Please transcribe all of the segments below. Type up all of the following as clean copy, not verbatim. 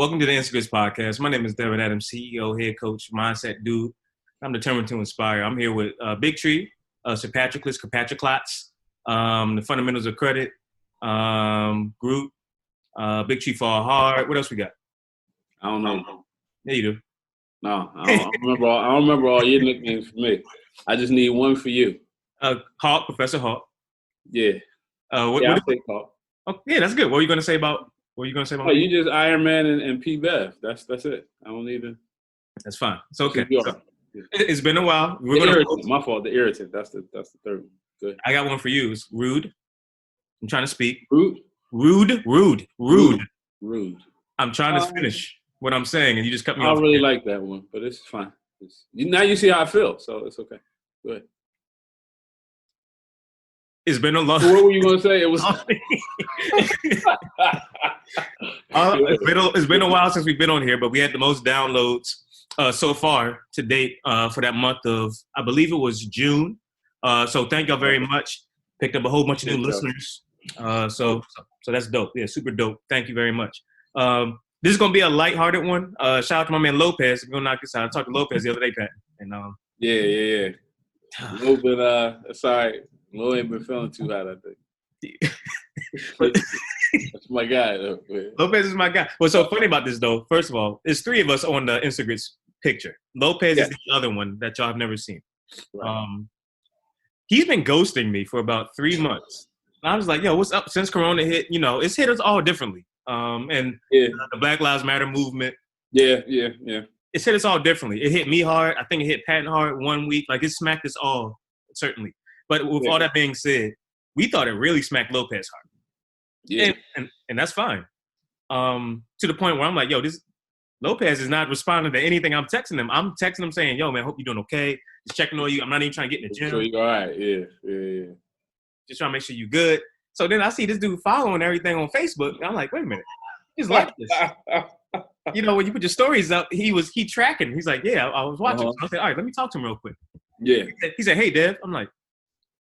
Welcome to the Instagrams podcast. My name is Devin Adams, CEO, head coach, mindset dude. I'm determined to inspire. I'm here with Big Tree, Sir Patricklis, Capatriclots, the fundamentals of credit, Groot, Big Tree Fall Hard. What else we got? I don't know. Yeah, you do. No, I don't remember all your nicknames for me. I just need one for you. Hawk, Professor Hawk. Yeah. I'll say Hawk. Oh, yeah, that's good. What were you going to say about? Oh, you just Iron Man and P. Bev. That's it. I don't need to. That's fine. It's okay. So, it's been a while. My fault. The irritant. That's the third one. Good. I got one for you. It's rude. I'm trying to speak. Rude. I'm trying to finish what I'm saying, and you just cut me off. I really like that one, but it's fine. Now you see how I feel, so it's okay. Go ahead. It's been a long. So what were you gonna say? It was. It's been a while since we've been on here, but we had the most downloads so far to date for that month of, I believe it was June. So thank y'all very much. Picked up a whole bunch of new listeners. So that's dope. Yeah, super dope. Thank you very much. This is gonna be a lighthearted one. Shout out to my man Lopez. We're gonna knock this out. I talked to Lopez the other day, Pat. And yeah. A little bit. Sorry. Lo ain't been feeling too hot, I think. That's my guy, though. Lopez is my guy. What's so funny about this, though, first of all, there's three of us on the Instagram picture. Lopez is the other one that y'all have never seen. Right. He's been ghosting me for about 3 months. I was like, yo, what's up? Since Corona hit, it's hit us all differently. And the Black Lives Matter movement. Yeah. It's hit us all differently. It hit me hard. I think it hit Patton hard 1 week. Like, it smacked us all, certainly. But with all that being said, we thought it really smacked Lopez hard. Yeah. And that's fine. To the point where I'm like, yo, this Lopez is not responding to anything I'm texting him. I'm texting him saying, yo, man, hope you're doing okay. Just checking on you. I'm not even trying to get in the gym. Sure you're all right. Yeah. Just trying to make sure you're good. So then I see this dude following everything on Facebook. And I'm like, wait a minute. He's like this. When you put your stories up, he tracking. He's like, yeah, I was watching. So I said, all right, let me talk to him real quick. Yeah. He said, hey, Dev. I'm like,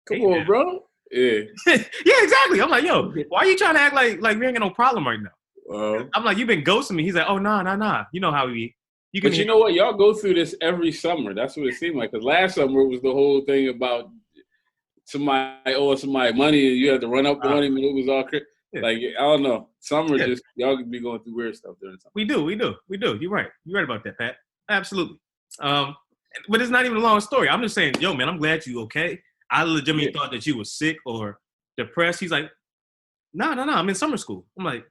come on, bro. Yeah. Yeah, exactly. I'm like, yo, why are you trying to act like we ain't got no problem right now? I'm like, you've been ghosting me. He's like, oh, nah. You know how we be. But you know what? Y'all go through this every summer. That's what it seemed like. Because last summer it was the whole thing about somebody owing somebody money and you had to run up the money and it was all like, I don't know. Summer just, y'all could be going through weird stuff during summer. We do. You're right. You're right about that, Pat. Absolutely. But it's not even a long story. I'm just saying, yo, man, I'm glad you okay. I legitimately thought that you were sick or depressed. He's like, no, I'm in summer school. I'm like,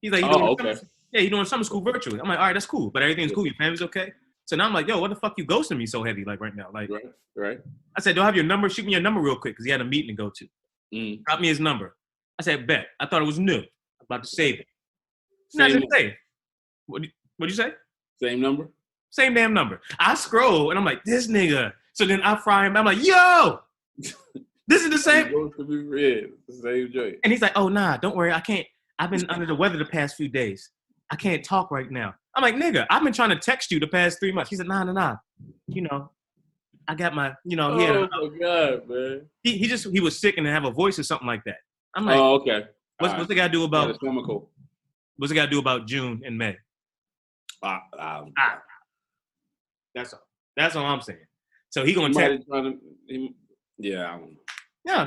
he's like, you're doing summer school virtually. I'm like, all right, that's cool, but everything's cool. Your family's okay. So now I'm like, yo, what the fuck you ghosting me so heavy like right now? Like, right. I said, do I have your number? Shoot me your number real quick because he had a meeting to go to. Drop me his number. I said, bet. I thought it was new. I'm about to save it. I didn't say. What'd you say? Same number? Same damn number. I scroll and I'm like, this nigga. So then I fry him. I'm like, yo, this is the same. And he's like, oh, nah, don't worry. I can't. I've been under the weather the past few days. I can't talk right now. I'm like, nigga, I've been trying to text you the past 3 months. He said, nah. I got my, oh, my God, man. He was sick and didn't have a voice or something like that. I'm like, oh, okay. What's the guy do about? What's the guy do about June and May? That's all I'm saying. So he gonna text. I don't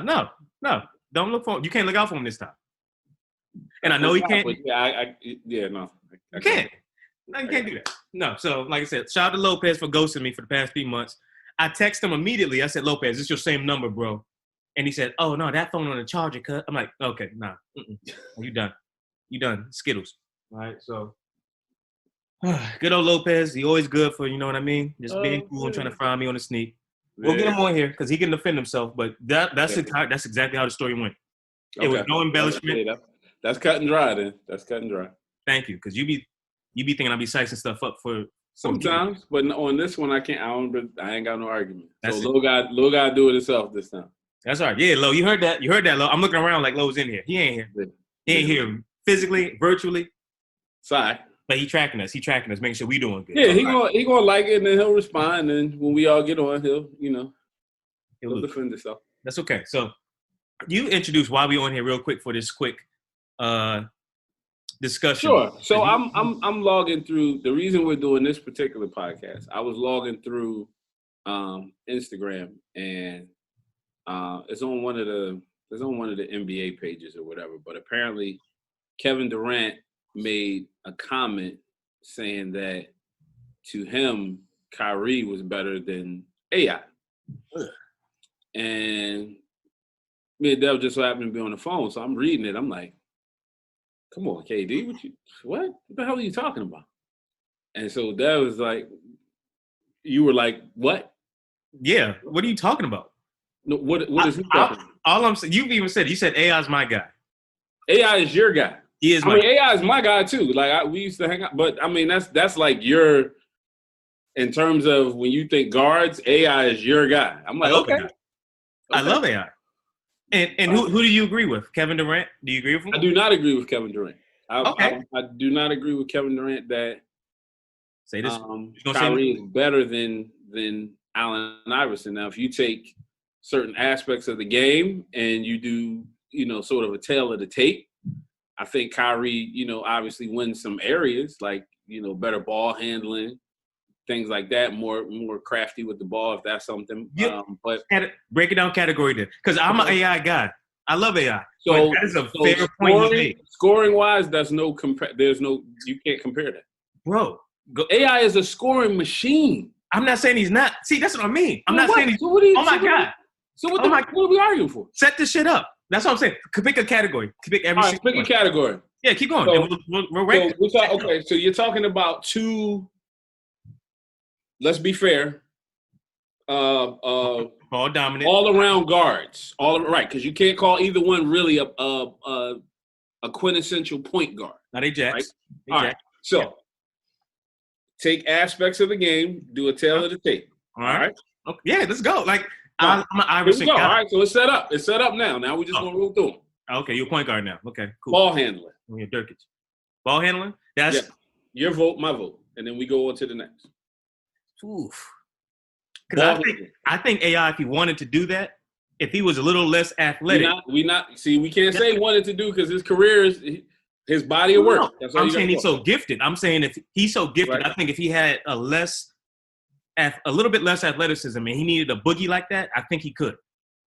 know. No. Don't look for him. You can't look out for him this time. And I know he can't. No. You can't. No, you can't do that. No. So like I said, shout out to Lopez for ghosting me for the past 3 months. I texted him immediately. I said, Lopez, this is your same number, bro. And he said, oh no, that phone on the charger, cut. I'm like, okay, nah. You done. Skittles. All right, so. Good old Lopez. He always good for, you know what I mean? Just being cool and trying to fry me on the sneak. We'll get him on here because he can defend himself. But that's exactly how the story went. It was no embellishment. That's cut and dry then. That's cut and dry. Thank you. Because you be thinking I be sizing stuff up for sometimes, but on this one I ain't got no argument. So Lo got do it himself this time. That's all right. Yeah, Lo, you heard that, Lo. I'm looking around like Lo's in here. He ain't here. He ain't here physically, virtually. Sorry. But he tracking us, making sure we doing good. Yeah, he gonna like it, and then he'll respond, and when we all get on, he'll defend himself. That's okay. So, you introduce why we on here real quick for this quick discussion. Sure. So I'm logging through. The reason we're doing this particular podcast, I was logging through Instagram, and it's on one of the NBA pages or whatever. But apparently, Kevin Durant made a comment saying that to him, Kyrie was better than AI. And me and Dev just so happened to be on the phone, so I'm reading it. I'm like, "Come on, KD, what the hell are you talking about?" And so Dev was like, "You were like, what? Yeah, what are you talking about? No, what is he talking about?" All I'm saying, you said AI is my guy. AI is your guy. He is. AI is my guy too. Like we used to hang out, but I mean that's like your. In terms of when you think guards, AI is your guy. I'm like, okay. I love AI. And who do you agree with? Kevin Durant? Do you agree with him? I do not agree with Kevin Durant. I do not agree with Kevin Durant that say this. Kyrie is better than Allen Iverson. Now, if you take certain aspects of the game and you do, sort of a tail of the tape, I think Kyrie, obviously wins some areas like, better ball handling, things like that, more crafty with the ball, if that's something. Yeah. But break it down category then, because I'm an AI guy. I love AI. So that is a fair point you made. Scoring wise, you can't compare that, bro. AI is a scoring machine. I'm not saying he's not. See, that's what I mean. I'm not saying he's. Oh my God. So what are we arguing for? Set this shit up. That's what I'm saying. Pick a category. Pick every. All right, pick a category. Yeah, keep going. So, we'll rank okay, so you're talking about two. Let's be fair. Ball dominant. All around guards. Right, because you can't call either one really a quintessential point guard. Not a Jacks. Right? All right. So take aspects of the game, do a tail of the tape. All right. Okay. Yeah, let's go. Like I'm an Iverson guy. All right, so it's set up. It's set up now. Now we just gonna roll through them. Okay, you're a point guard now. Okay, cool. Ball handling. You're Dirkic. Ball handling? That's your vote, my vote. And then we go on to the next. Oof. Because I think AI, if he wanted to do that, if he was a little less athletic. We can't say wanted to do because his career is his body of work. No. I'm saying he's so gifted. I'm saying if he's so gifted, right. I think if he had a little bit less athleticism and he needed a boogie like that, I think he could.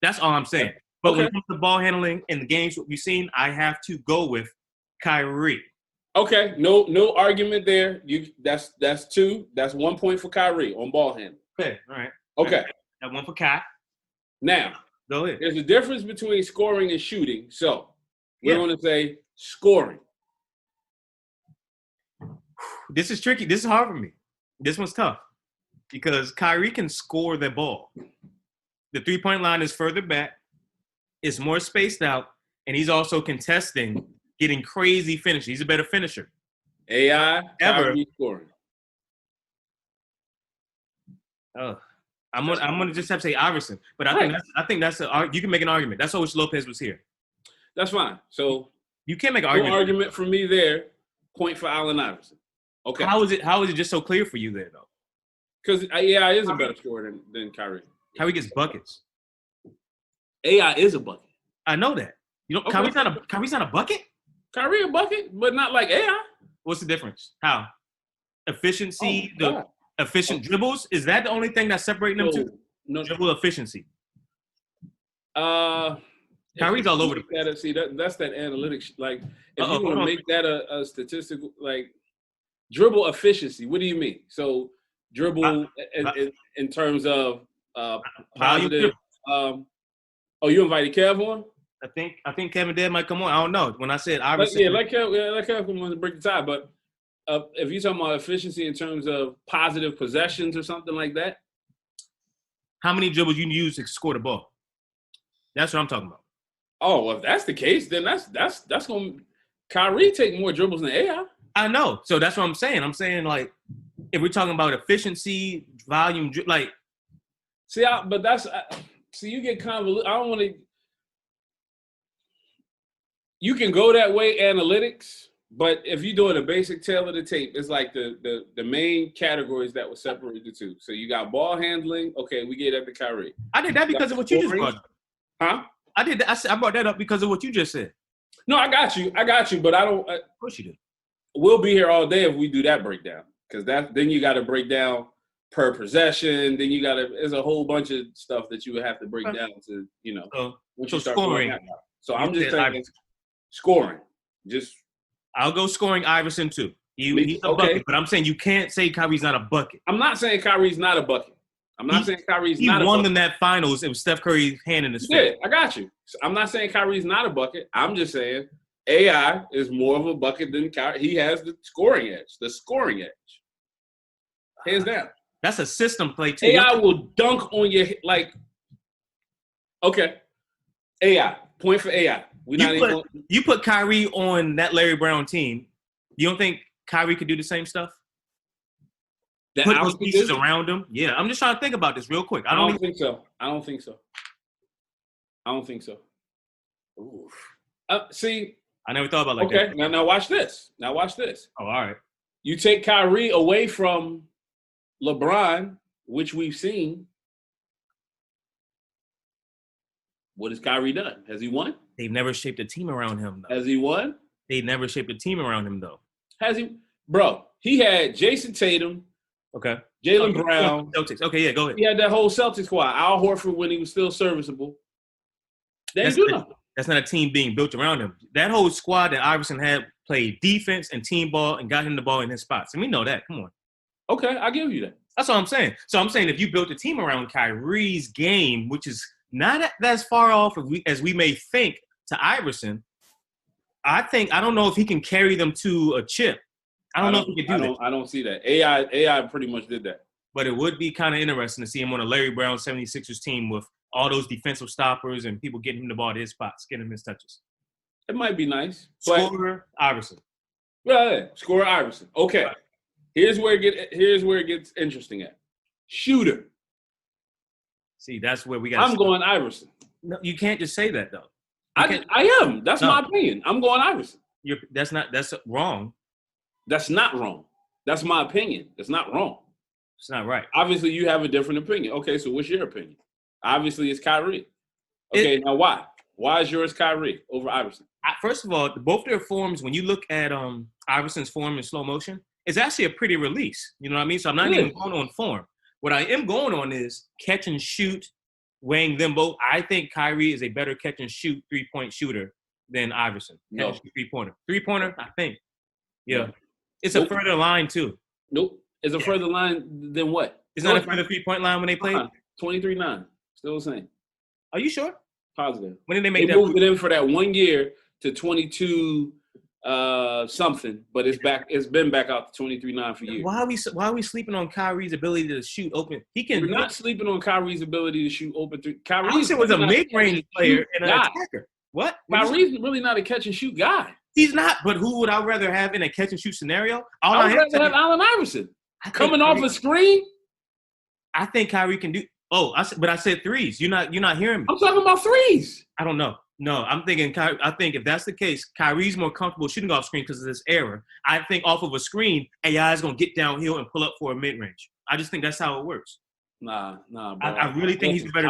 That's all I'm saying. But when it comes to ball handling in the games we've seen, I have to go with Kyrie. Okay, no argument there. That's two. That's 1 point for Kyrie on ball handling. Okay, all right. Okay. That one for Kai. Now, go ahead. There's a difference between scoring and shooting. So we're going to say scoring. This is tricky. This is hard for me. This one's tough because Kyrie can score the ball. The three-point line is further back. It's more spaced out, and he's also contesting, getting crazy finishes. He's a better finisher. AI ever scoring. Oh, I'm gonna just have to say Iverson, but I think that's you can make an argument. That's always Lopez was here. That's fine. So you can't make an argument. No argument for me there. Point for Allen Iverson. Okay. How is it just so clear for you there though? Because AI is a better scorer than Kyrie. Kyrie gets buckets. AI is a bucket. I know that. Kyrie's not a bucket? Kyrie a bucket, but not like AI. What's the difference? How? Efficiency, efficient dribbles? Is that the only thing that's separating them two? No. Dribble efficiency. Kyrie's all over the place. See, that's that analytics. Like, if you want to make that a statistical, like, dribble efficiency, what do you mean? So, dribble in terms of positive. You invited Kev on? I think Kevin Dad might come on. I don't know. When I said Iverson. Let Kev come on to break the tie. But if you're talking about efficiency in terms of positive possessions or something like that. How many dribbles you use to score the ball? That's what I'm talking about. Oh, well, if that's the case, then that's going to – Kyrie take more dribbles than AI. I know. So that's what I'm saying. I'm saying, like, if we're talking about efficiency, volume, like – See, but that's you get convoluted. I don't want to – you can go that way, analytics, but if you're doing a basic tail of the tape, it's like the main categories that would separate the two. So you got ball handling. Okay, we get that to Kyrie. I did that because of what you just brought up. Huh? I did that. I brought that up because of what you just said. No, I got you, but I don't. Of course you did. we'll be here all day if we do that breakdown. Because then you got to break down per possession. Then you got to. There's a whole bunch of stuff that you would have to break down to, once you start scoring. So I'm just saying scoring. I'll go scoring Iverson too. He's a bucket, but I'm saying you can't say Kyrie's not a bucket. I'm not saying Kyrie's not a bucket. I'm not saying Kyrie's not a bucket. He won them that finals. It was Steph Curry's hand in his face. Yeah, I got you. I'm not saying Kyrie's not a bucket. I'm just saying AI is more of a bucket than Kyrie. He has the scoring edge. Hands down. That's a system play too. AI will dunk on your okay. AI. Point for AI. You put Kyrie on that Larry Brown team. You don't think Kyrie could do the same stuff? Put those pieces around him? Yeah, I'm just trying to think about this real quick. I don't think so. I don't think so. Ooh. See, I never thought about that. Okay, now watch this. Oh, all right. You take Kyrie away from LeBron, which we've seen. What has Kyrie done? Has he won? They've never shaped a team around him, though. Has he won? They never shaped a team around him, though. Has he? Bro, he had Jason Tatum. Okay. Jaylen Brown. Celtics. Okay, yeah, go ahead. He had that whole Celtics squad. Al Horford when he was still serviceable. They didn't do nothing. That's not a team being built around him. That whole squad that Iverson had played defense and team ball and got him the ball in his spots. And we know that. Come on. Okay, I'll give you that. That's what I'm saying. So I'm saying if you built a team around Kyrie's game, which is not as far off as we may think to Iverson, I don't know if he can carry them to a chip. I don't know if he can do that. I don't see that. AI pretty much did that. But it would be kind of interesting to see him on a Larry Brown 76ers team with all those defensive stoppers and people getting him the ball to his spots, getting him his touches. It might be nice. Scorer, Iverson. Yeah, scorer Iverson. Okay. Right. Here's where it gets interesting at. Shooter. See, that's where we got. I'm going Iverson. No, you can't just say that though. I am. That's my opinion. I'm going Iverson. That's wrong. That's not wrong. That's my opinion. That's not wrong. It's not right. Obviously, you have a different opinion. Okay, so what's your opinion? Obviously, it's Kyrie. Okay, now why? Why is yours Kyrie over Iverson? First of all, both their forms, when you look at Iverson's form in slow motion, it's actually a pretty release. You know what I mean? So I'm not even going on form. What I am going on is catch and shoot, weighing them both. I think Kyrie is a better catch and shoot three-point shooter than Iverson. No. Three-pointer. Three-pointer, I think. Yeah. No. It's a further line, too. Nope. It's a further line than what? It's not a further three-point line when they played? 23-9. Still the same. Are you sure? Positive. When did they make that? They moved it in for that 1 year to 22 something, but it's been back out to 23-9 for years. Why are we sleeping on Kyrie's ability to shoot open? We're not sleeping on Kyrie's ability to shoot open three. Kyrie was a mid-range player and an attacker. What? Kyrie's really not a catch and shoot guy. He's not, but who would I rather have in a catch and shoot scenario? I would rather have Allen Iverson coming off a screen. I think Kyrie can do. Oh, I said threes. You're not hearing me. I'm talking about threes. I don't know. No, I'm thinking. I think if that's the case, Kyrie's more comfortable shooting off screen because of this error. I think off of a screen, AI is gonna get downhill and pull up for a mid range. I just think that's how it works. Bro. I really think he's better.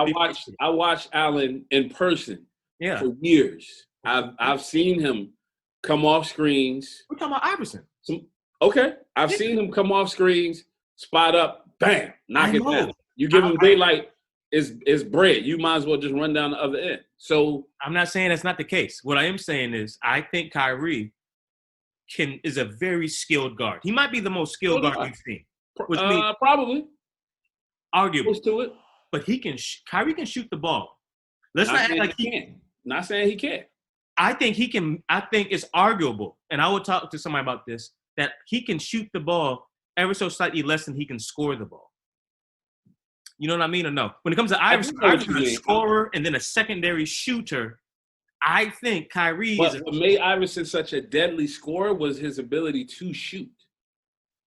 I watched Allen in person. Yeah. For years, I've seen him come off screens. We're talking about Iverson. I've seen him come off screens, spot up, bam, knock it down. You give him daylight, is bread. You might as well just run down the other end. So I'm not saying that's not the case. What I am saying is I think Kyrie is a very skilled guard. He might be the most skilled guard we've seen. Probably. Arguably. Close to it. But Kyrie can shoot the ball. Let's not act like he can't. Not saying he can't. I think he can. I think it's arguable, and I will talk to somebody about this, that he can shoot the ball ever so slightly less than he can score the ball. You know what I mean or no? When it comes to Iverson, a scorer and then a secondary shooter, I think Kyrie what made Iverson such a deadly scorer was his ability to shoot.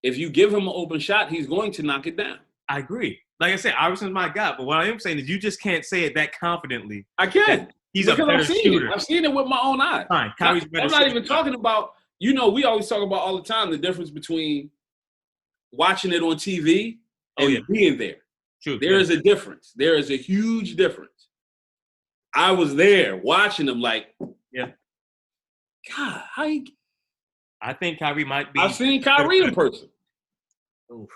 If you give him an open shot, he's going to knock it down. I agree. Like I said, Iverson's my guy, but what I am saying is you just can't say it that confidently. I can. He's a better shooter. I've seen it with my own eyes. Fine. Kyrie's better. I'm not even talking about, we always talk about all the time the difference between watching it on TV and being there. True. There is a difference. There is a huge difference. I was there watching them like, yeah. God, I think Kyrie might be. I've seen Kyrie in person. Oof.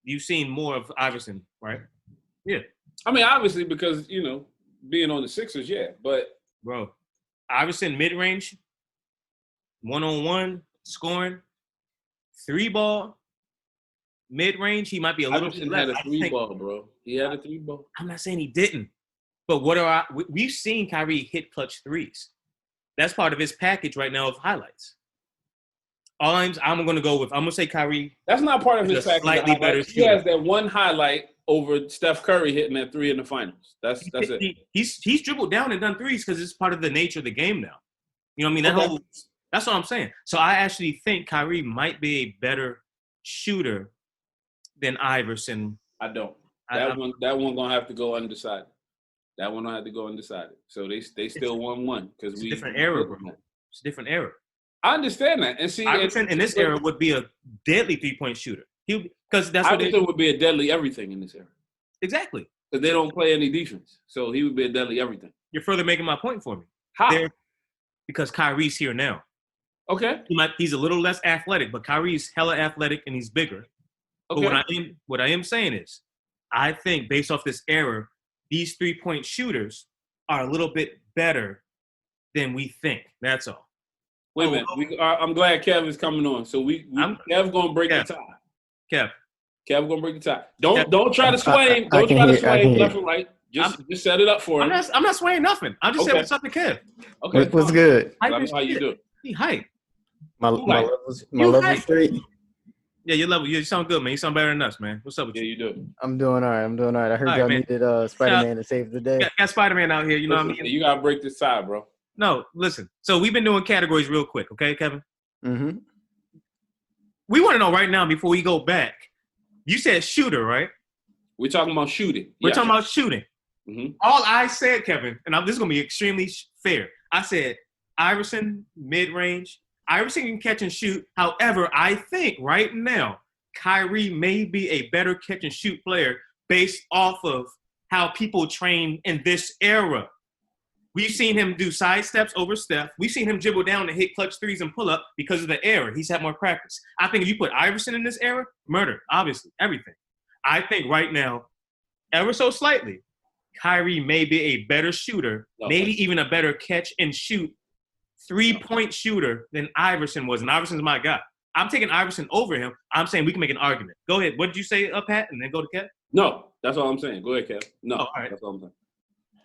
You've seen more of Iverson, right? Yeah. I mean, obviously, because, being on the Sixers, yeah. But, Bro, Iverson mid-range, one-on-one, scoring, 3-ball, mid-range, he might be a little Iverson bit less. had a 3-ball, bro. He had a 3-ball. I'm not saying he didn't. But we've seen Kyrie hit clutch threes. That's part of his package right now of highlights. I'm going to say Kyrie. That's not part of his package. Slightly better He shooter. has that one highlight over Steph Curry hitting that 3 in the finals. That's it. He's dribbled down and done threes because it's part of the nature of the game now. You know what I mean? That's what I'm saying. So I actually think Kyrie might be a better shooter than Iverson. I don't. That one gonna have to go undecided. That one will have to go undecided. So they still 1-1 because it's a different era, bro. It's a different era. I understand that, and see, Iverson in this era would be a deadly 3-point shooter. Because that's what Iverson would be a deadly everything in this era. Exactly. Because they don't play any defense, so he would be a deadly everything. You're further making my point for me. How? Because Kyrie's here now. Okay. He's a little less athletic, but Kyrie's hella athletic and he's bigger. Okay. But what I am saying is, I think based off this era, these 3-point shooters are a little bit better than we think. That's all. Wait a minute. I'm glad Kevin's coming on. So Kev's gonna break the tie. Kev gonna break the tie. Don't try to swing. Don't try to swing left and right. Just set it up for him. I'm not swaying nothing. I'm just saying what's up to Kev. Okay. What's good? How you do? He hype. My level straight. Yeah, your level. You sound good, man. You sound better than us, man. What's up with you? Yeah, you do. I'm doing all right. I heard y'all needed Spiderman to save the day. Got Spiderman out here. You know what I mean? You gotta break this tie, bro. No, listen. So we've been doing categories real quick, okay, Kevin? Mm-hmm. We want to know right now before we go back. You said shooter, right? We're talking about shooting. We're talking about shooting. Mm-hmm. All I said, Kevin, and this is going to be extremely fair. I said Iverson, mid-range. Iverson can catch and shoot. However, I think right now, Kyrie may be a better catch and shoot player based off of how people train in this era. We've seen him do side steps over Steph. We've seen him dribble down and hit clutch threes and pull up because of the era. He's had more practice. I think if you put Iverson in this era, murder, obviously, everything. I think right now, ever so slightly, Kyrie may be a better shooter, maybe even a better catch and shoot 3-point shooter than Iverson was. And Iverson's my guy. I'm taking Iverson over him. I'm saying we can make an argument. Go ahead. What did you say, Pat? And then go to Kev? No, that's all I'm saying. Go ahead, Kev. No, all right. That's all I'm saying.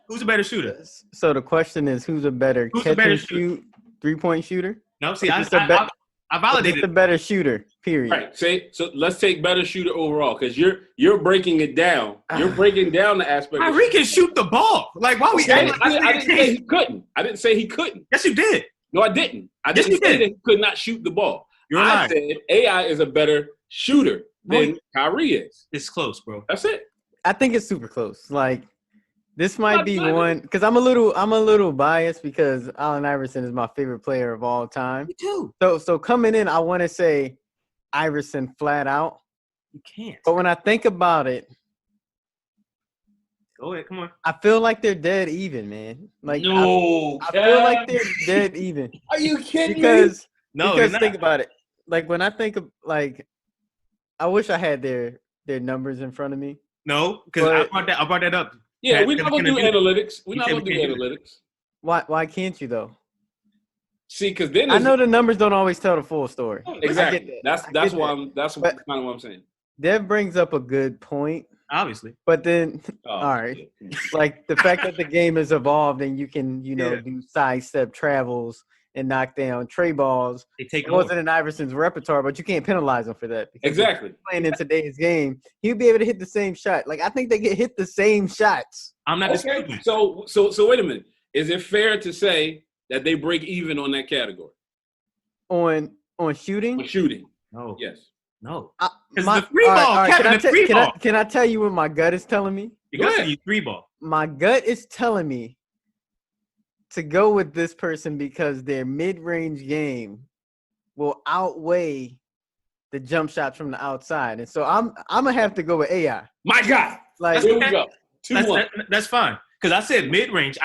Who's a better shooter? So the question is, who's a better catch and shoot 3-point shooter? No, see, I validated. It's a better shooter, period. Right. So let's take better shooter overall because you're breaking it down. You're breaking down the aspect. Kyrie can shoot the ball. Like, why we? I didn't say he couldn't. I didn't say he couldn't. Yes, you did. No, I didn't. I didn't say that he could not shoot the ball. I said AI is a better shooter than Kyrie is. It's close, bro. That's it. I think it's super close. Like, this might be one because I'm a little biased because Allen Iverson is my favorite player of all time. Me too. So coming in, I want to say Iverson flat out. You can't. But when I think about it, go ahead, come on. I feel like they're dead even, man. Like no, I feel like they're dead even. Are you kidding me? Because no, think about it. Like when I think of I wish I had their numbers in front of me. No, because I brought that up. Yeah, we're not gonna do analytics. We're not gonna do analytics. Why can't you though? See, because then I know the numbers don't always tell the full story. Exactly. That's kind of what I'm saying. Dev brings up a good point. Obviously. But then, all right, like the fact that the game has evolved and you can, do sidestep travels and knock down tray balls. It wasn't in Iverson's repertoire, but you can't penalize him for that. Exactly. Playing in today's game, he'll be able to hit the same shot. Like I think they get hit the same shots. I'm not disputing. So wait a minute. Is it fair to say that they break even on that category? On shooting? On shooting. No. Yes. No. It's the free ball, Kevin, the free ball. Can I tell you what my gut is telling me? You got to say free ball. My gut is telling me to go with this person because their mid-range game will outweigh the jump shots from the outside. And so I'm going to have to go with AI. My God. Like, here we go. 2-1. That's fine. Because I said mid-range.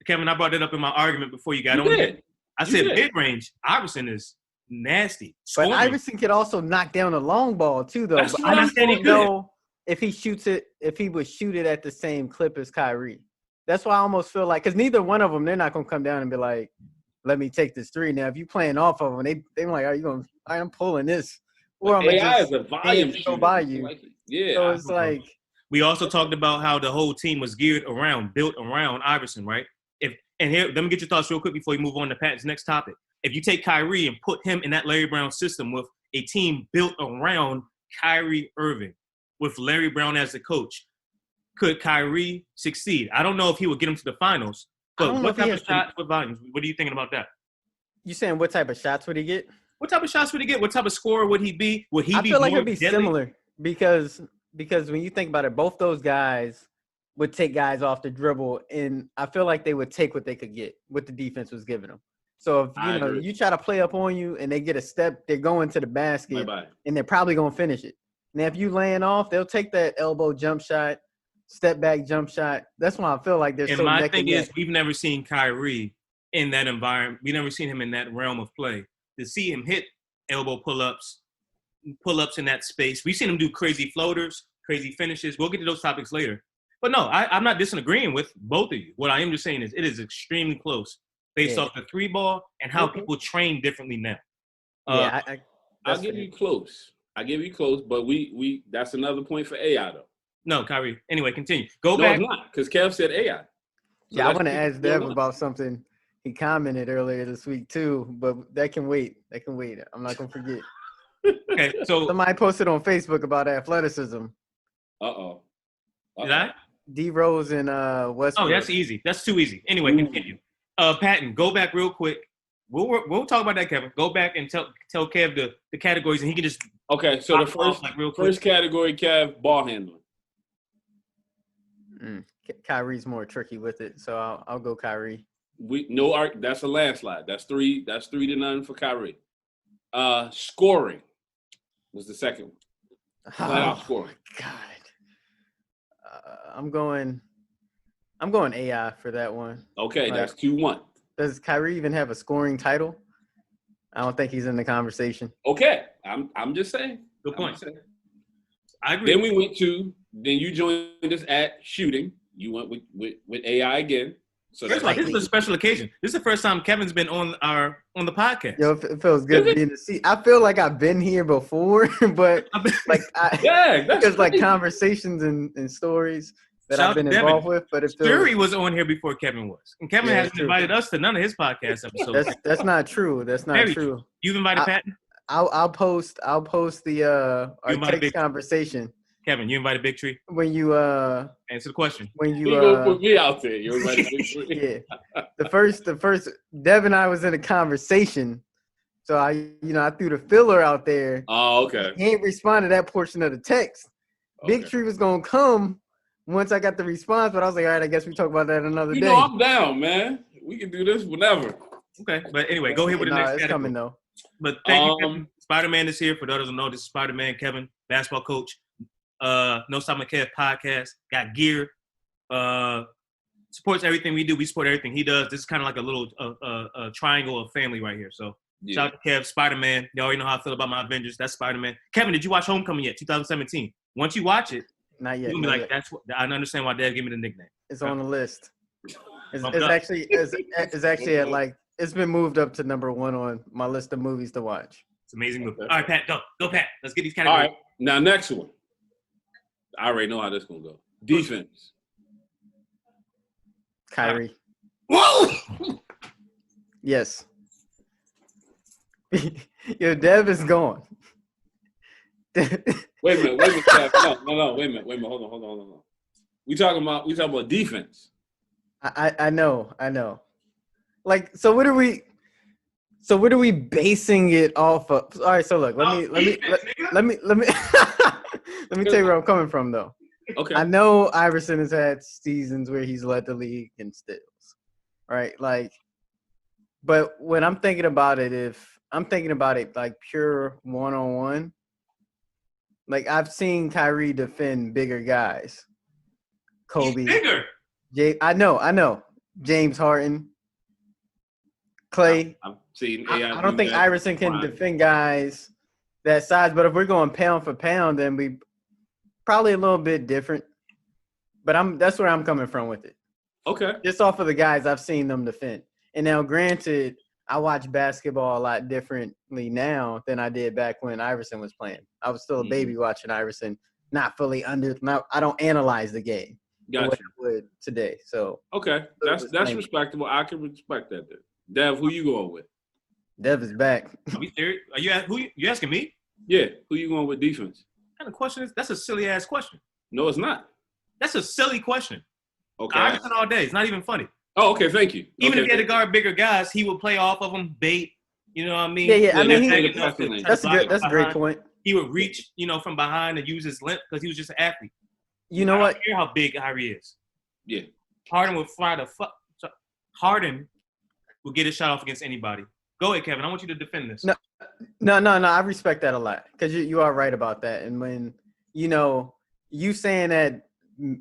Kevin, I brought that up in my argument before you got on. Did. I said mid-range. Iverson is nasty. But Scoring. Iverson could also knock down a long ball too, though. That's But what I I'm just saying. don't know if he shoots it, if he would shoot it at the same clip as Kyrie. That's why I almost feel like, because neither one of them, they're not gonna come down and be like, "Let me take this three." Now, if you playing off of them, they're like, "Are you going? I'm pulling this." Or I'm AI just is a volume go shooter. by you. Like, yeah. So it's like, we also talked about how the whole team was built around Iverson, right? Here, let me get your thoughts real quick before you move on to Pat's next topic. If you take Kyrie and put him in that Larry Brown system with a team built around Kyrie Irving, with Larry Brown as the coach, could Kyrie succeed? I don't know if he would get him to the finals, I but don't know what if he type has of shots, what volumes? What are you thinking about that? you saying what type of shots would he get? What type of shots would he get? What type of scorer would he be? Would he I be feel like more it'd be deadly? similar because when you think about it, both those guys would take guys off the dribble, and I feel like they would take what they could get, what the defense was giving them. So if I agree. you try to play up on you and they get a step, they're going to the basket and they're probably gonna finish it. Now if you laying off, they'll take that elbow jump shot, step back jump shot. That's why I feel like they're And so my neck thing and is, neck. we've never seen Kyrie in that environment. We've never seen him in that realm of play. To see him hit elbow pull-ups in that space. We've seen him do crazy floaters, crazy finishes. We'll get to those topics later. But no, I'm not disagreeing with both of you. What I am just saying is it is extremely close based off the three ball and how people train differently now. I'll give you close. But we that's another point for AI though. No, Kyrie. Anyway, continue. No, it's not, because Kev said AI. So I want to ask Dev about something he commented earlier this week too, but that can wait. I'm not gonna forget. Okay, so somebody posted on Facebook about athleticism. Did I? D Rose and Westbrook. Oh, that's easy. That's too easy. Anyway, continue. Patton, go back real quick. We'll talk about that, Kevin. Go back and tell Kev the categories, and he can just so the first category, Kev, ball handling. Kyrie's more tricky with it, so I'll go Kyrie. That's a landslide. That's 3-0 for Kyrie. Scoring was the second one. Flat out scoring. God. I'm going AI for that one. Okay, that's 2-1. Does Kyrie even have a scoring title? I don't think he's in the conversation. Okay, I'm just saying. Good point. I agree. Then you joined us at shooting. You went with AI again. So first of all, this is a special occasion. This is the first time Kevin's been on the podcast. Yo, it feels good to be in the seat. I feel like I've been here before, but there's like conversations and stories that I've been involved with. But it feels Fury was on here before Kevin was, and Kevin hasn't invited us to none of his podcast episodes. That's not true. That's not true. You've invited Patton? I'll post the our text conversation. Kevin, you invited Big Tree? When you answer the question. When you gonna put me out there, you invited Big Tree. Yeah. The first Dev and I was in a conversation. So I threw the filler out there. Oh, okay. He ain't respond to that portion of the text. Okay. Big Tree was gonna come once I got the response, but I was like, all right, I guess we talk about that another day. I'm down, man. We can do this whenever. Okay, but anyway, go ahead with the next category. Coming though. But thank you, Kevin. Spiderman is here. For those who don't know, this is Spiderman, Kevin, basketball coach. No Stop Kev podcast. Got gear. Supports everything we do. We support everything he does. This is kind of like a little triangle of family right here. So shout out to Kev, Spider-Man. You already know how I feel about my Avengers. That's Spider-Man. Kevin, did you watch Homecoming yet? 2017. Once you watch it, not yet. You'll be like, that's what I understand why Dad gave me the nickname. It's on the list. It's actually at like it's been moved up to number 1 on my list of movies to watch. It's an amazing movie. All right, Pat, go Pat. Let's get these categories. All right, now next one. I already know how this gonna go. Defense. Kyrie. Whoa! Yes. Yo, Dev is gone. Wait a minute. No, wait a minute. Hold on. We talking about defense. I know. Like, so what are we basing it off of? All right, so look, let me let me tell you where I'm coming from though. Okay. I know Iverson has had seasons where he's led the league in steals. Right? Like, but when I'm thinking about it, like pure one-on-one, like I've seen Kyrie defend bigger guys. Kobe. He's bigger. I know. James Harden. Clay. See, I don't think Iverson can defend guys that size, but if we're going pound for pound, then we probably a little bit different. But that's where I'm coming from with it. Okay. Just off of the guys I've seen them defend. And now, granted, I watch basketball a lot differently now than I did back when Iverson was playing. I was still a baby watching Iverson, not fully I don't analyze the game the way I would today. So okay, that's respectable. I can respect that. Then. Dev, who you going with? Dev is back. Are we serious? You asking me? Yeah, who you going with defense? What kind of question is? That's a silly ass question. No, it's not. That's a silly question. Okay. Iverson all day. It's not even funny. Oh, okay. Thank you. Even if he had to guard bigger guys, he would play off of them, bait. You know what I mean? Yeah. I mean, that's a great point. He would reach, from behind and use his length because he was just an athlete. You know what? I don't care how big Kyrie is. Yeah. Harden would fly the fuck. Harden will get his shot off against anybody. Go ahead, Kevin. I want you to defend this. No. I respect that a lot because you are right about that. And when you saying that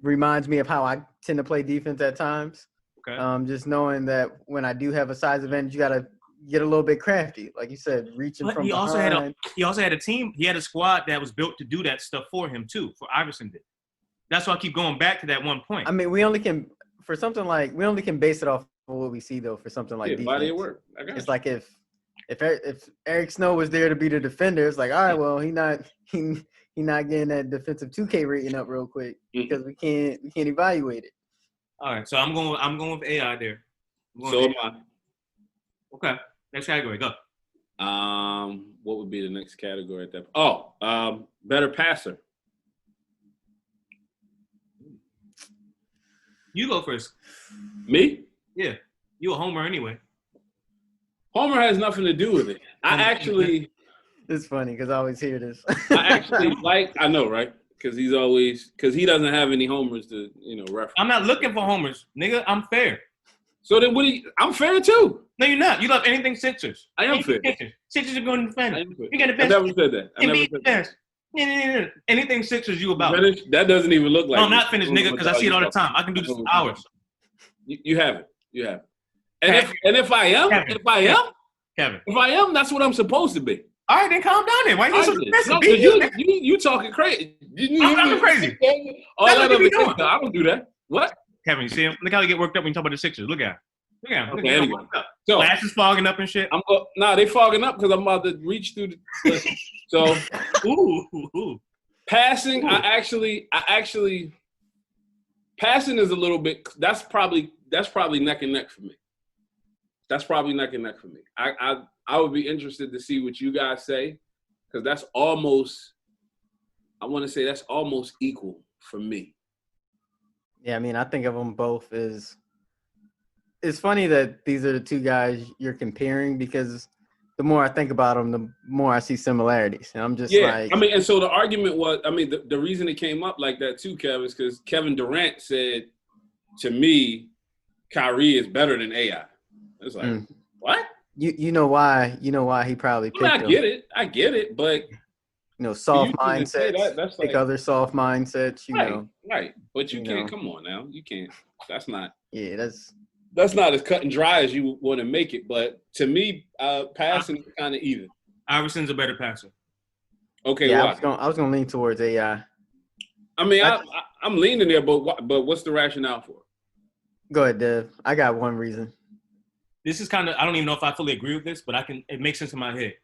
reminds me of how I tend to play defense at times. Okay. Just knowing that when I do have a size advantage, you got to get a little bit crafty, like you said, reaching from behind. He also had a team. He had a squad that was built to do that stuff for him too. For Iverson did. That's why I keep going back to that one point. I mean, we only can base it off of what we see though. For something like defense, body of work. It's like if Eric Snow was there to be the defender, it's like, all right, well, he not getting that defensive 2K rating up real quick because we can't evaluate it. All right, so I'm going with AI there. So am I. Okay, next category, go. What would be the next category at that? Oh, better passer. You go first. Me? Yeah, you a homer anyway. Homer has nothing to do with it. It's funny because I always hear this. I know, right? Because he doesn't have any homers to, reference. I'm not looking for homers, nigga. I'm fair. So then I'm fair too. No, you're not. You love anything Sixers. I am fair. Sixers are going to defend. You got the I best. never said that. Anything Sixers you about. Finished? That doesn't even look like. No, I'm not finished, nigga, because I see it all the time. I can do this for hours. You haven't. And if I am, that's what I'm supposed to be. All right, then calm down then. Why are you so defensive? You talking crazy. I'm talking crazy. I don't do that. What? Kevin, you see him? Look how he get worked up when you talk about the Sixers. Look at him. Okay, anyway. So, glasses fogging up and shit. They fogging up because I'm about to reach through the. So, passing. I actually, passing is a little bit. That's probably neck and neck for me. I would be interested to see what you guys say because that's almost. I want to say that's almost equal for me. Yeah, I mean, I think of them both as. It's funny that these are the two guys you're comparing because the more I think about them, the more I see similarities. And I'm just like. I mean, and so the argument was, the reason it came up like that too, Kev, is because Kevin Durant said to me, Kyrie is better than AI. It's like, what? You know why he probably picked him. I get it, but soft mindsets. That's like other soft mindsets, Right. But you can't come on now. You can't. That's not. Yeah, that's not as cut and dry as you want to make it. But to me, passing is kind of even. Iverson's a better passer. Okay, yeah, I was gonna lean towards AI. I mean, I'm leaning there, but what's the rationale for it? Go ahead, Dev. I got one reason. This is kind of, I don't even know if I fully agree with this, but it makes sense in my head.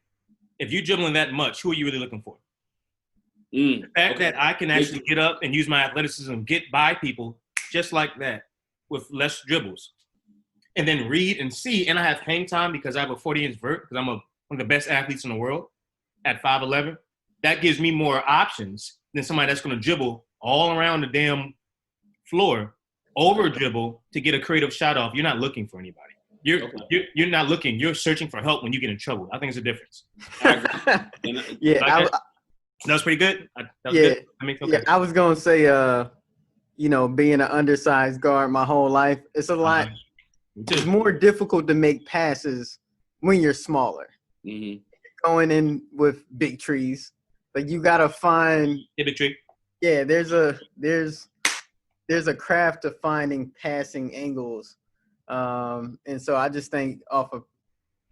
If you're dribbling that much, who are you really looking for? The fact that I can actually get up and use my athleticism, get by people just like that with less dribbles. And then read and see, and I have hang time because I have a 40-inch vert because I'm one of the best athletes in the world at 5'11". That gives me more options than somebody that's going to dribble all around the damn floor, over dribble to get a creative shot off. You're not looking for anybody. You're not looking. You're searching for help when you get in trouble. I think it's a difference. Yeah, that was pretty good. Good. I mean, okay. Yeah, I was gonna say, being an undersized guard my whole life, it's a lot. It's more difficult to make passes when you're smaller. Mm-hmm. Going in with big trees, like you gotta find. Yeah, big tree. Yeah, there's a craft to finding passing angles, and so I just think off of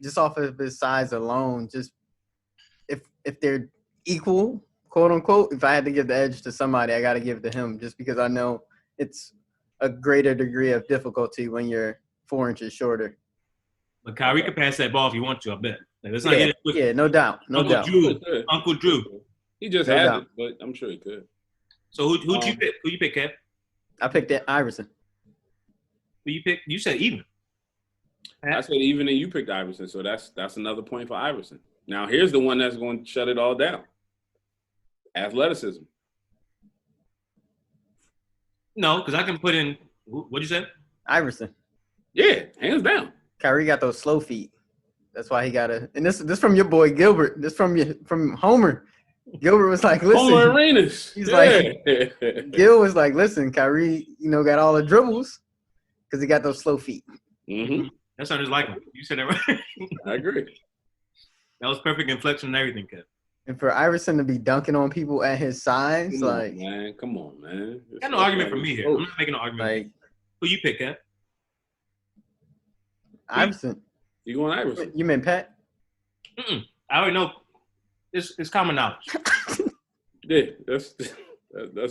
just off of his size alone, just if they're equal, quote unquote, if I had to give the edge to somebody, I got to give it to him just because I know it's a greater degree of difficulty when you're 4 inches shorter. But Kyrie could pass that ball if you want to, I bet. Like, let's not get it with no doubt. Uncle Drew. He just No has doubt. it, but I'm sure he could. So who'd you pick? Who you pick, Kev? I picked that Iverson. Who you pick? You said even. I said even, and you picked Iverson, so that's another point for Iverson. Now here's the one that's going to shut it all down. Athleticism. No, because I can put in. What'd you say? Iverson. Yeah, hands down. Kyrie got those slow feet. That's why he got to. And this from your boy Gilbert. This from Homer. Gilbert was like, listen. Homer Arenas. He's like, Gil was like, listen, Kyrie, got all the dribbles because he got those slow feet. Mm-hmm. That's not just like him. You said that right. I agree. That was perfect inflection and everything, Kev. And for Iverson to be dunking on people at his size, Come on, man. Got no argument for me here. I'm not making no argument. Like, who you pick, Kev? Iverson. You going Iverson? You meant Pat? I already know. It's common knowledge. Yeah, that's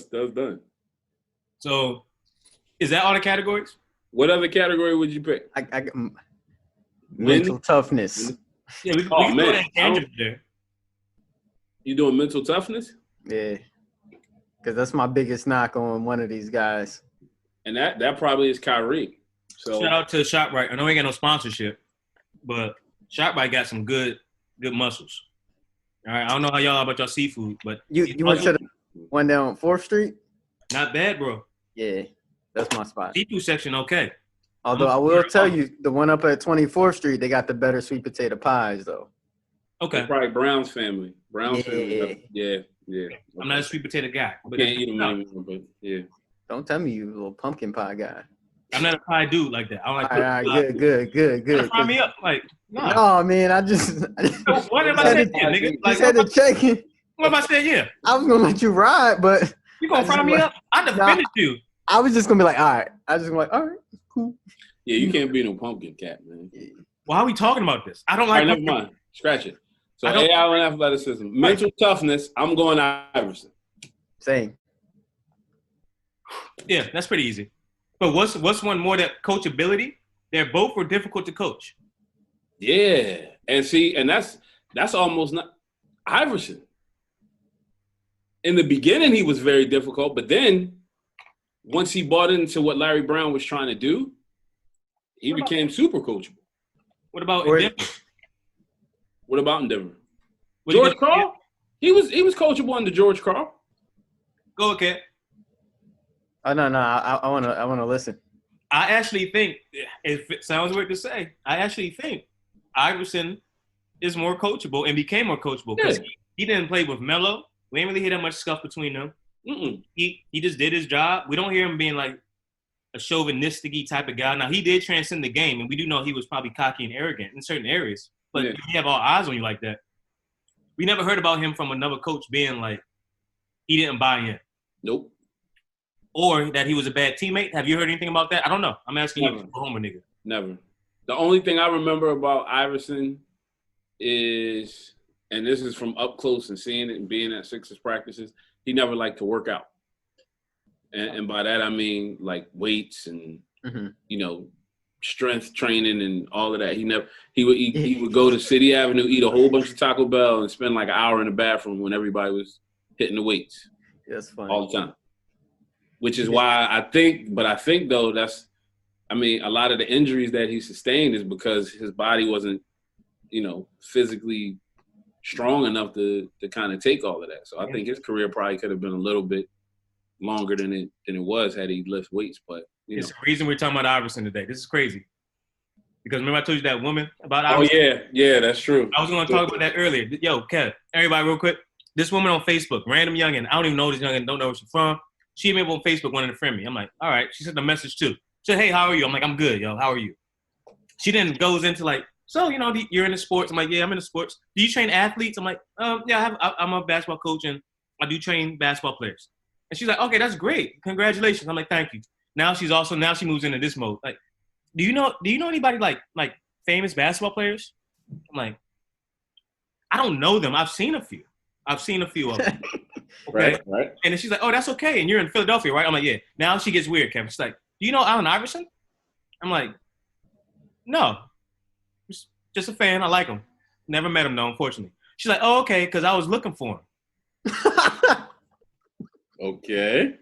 done. So, is that all the categories? What other category would you pick? I mental toughness. Yeah, we can throw that tangent there. You doing mental toughness? Yeah, because that's my biggest knock on one of these guys. And that probably is Kyrie. So shout out to ShopRite. I know we ain't got no sponsorship, but ShopRite got some good muscles. All right, I don't know how y'all are about y'all seafood, but you went to the one down 4th Street? Not bad, bro. Yeah, that's my spot. Seafood section, okay. Although I will tell you, the one up at 24th Street, they got the better sweet potato pies, though. Okay. Probably Brown's family. Family. Yeah. I'm not a sweet potato guy. But can't eat them anymore, but yeah. Don't tell me you a little pumpkin pie guy. I'm not a pie dude like that. I don't like. All right, good. Fry me up, like. Nah. No, man, I just. What if I said yeah, nigga? Like, had to check it. What if I said yeah? I was gonna let you ride, but you gonna fry me up? I defended you. I was just gonna be like, all right. I was just gonna be like, all right, cool. Yeah, you can't be no pumpkin cat, man. Well, how are we talking about this? I don't like. All right, never mind. Scratch it. So AI and athleticism, mental toughness. I'm going Iverson. Same. Yeah, that's pretty easy. But what's one more that coachability? They're both were difficult to coach. Yeah, and see, and that's almost not Iverson. In the beginning, he was very difficult, but then once he bought into what Larry Brown was trying to do, he became super coachable. What about in Denver? What about in Denver? George Karl? He was coachable under George Karl. Go ahead. Oh no, I wanna listen. I actually think, if it sounds weird to say, I actually think Iverson is more coachable and became more coachable because he didn't play with Melo. We ain't really hear that much scuff between them. He just did his job. We don't hear him being like a chauvinistic type of guy. Now, he did transcend the game, and we do know he was probably cocky and arrogant in certain areas. But if you have all eyes on you like that, we never heard about him from another coach being like, he didn't buy in. Nope. Or that he was a bad teammate. Have you heard anything about that? I don't know. I'm asking you, Homer nigga. Never. The only thing I remember about Iverson is, and this is from up close and seeing it and being at Sixers practices, he never liked to work out. And by that, I mean like weights and, strength training and all of that. He would go to City Avenue, eat a whole bunch of Taco Bell and spend like an hour in the bathroom when everybody was hitting the weights. That's funny. All the time. Which is why I think though, a lot of the injuries that he sustained is because his body wasn't, physically strong enough to kind of take all of that. So I think his career probably could have been a little bit longer than it was had he lifted weights. But it's the reason we're talking about Iverson today. This is crazy. Because remember I told you that woman about Iverson? Oh yeah, that's true. I was going to talk about that earlier. Yo, Kev, everybody real quick. This woman on Facebook, random youngin', I don't even know this youngin', don't know where she's from. She hit me up on Facebook, wanted to friend me. I'm like, all right. She sent a message too. She said, hey, how are you? I'm like, I'm good, yo. How are you? She then goes into like, so, you're in the sports. I'm like, yeah, I'm in the sports. Do you train athletes? I'm like, yeah, I'm a basketball coach and I do train basketball players. And she's like, okay, that's great. Congratulations. I'm like, thank you. Now she moves into this mode. Like, do you know anybody like famous basketball players? I'm like, I don't know them. I've seen a few of them. Okay. Right. And then she's like, oh, that's okay. And you're in Philadelphia, right? I'm like, yeah. Now she gets weird, Kevin. She's like, do you know Allen Iverson? I'm like, no. Just a fan. I like him. Never met him, though, unfortunately. She's like, oh, okay, because I was looking for him. Okay.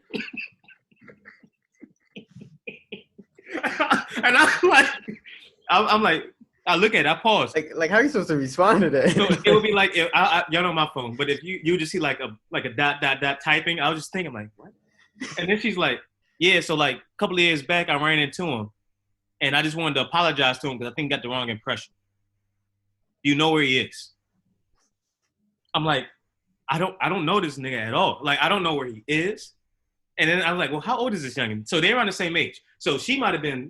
And I'm like, I look at it, I pause. Like how are you supposed to respond to that? So it would be like, y'all know my phone, but if you just see like a dot typing, I was just thinking like, what? And then she's like, yeah, so like a couple of years back, I ran into him, and I just wanted to apologize to him because I think he got the wrong impression. Do you know where he is? I'm like, I don't know this nigga at all. Like, I don't know where he is. And then I was like, well, how old is this youngin? So they're around the same age. So she might have been,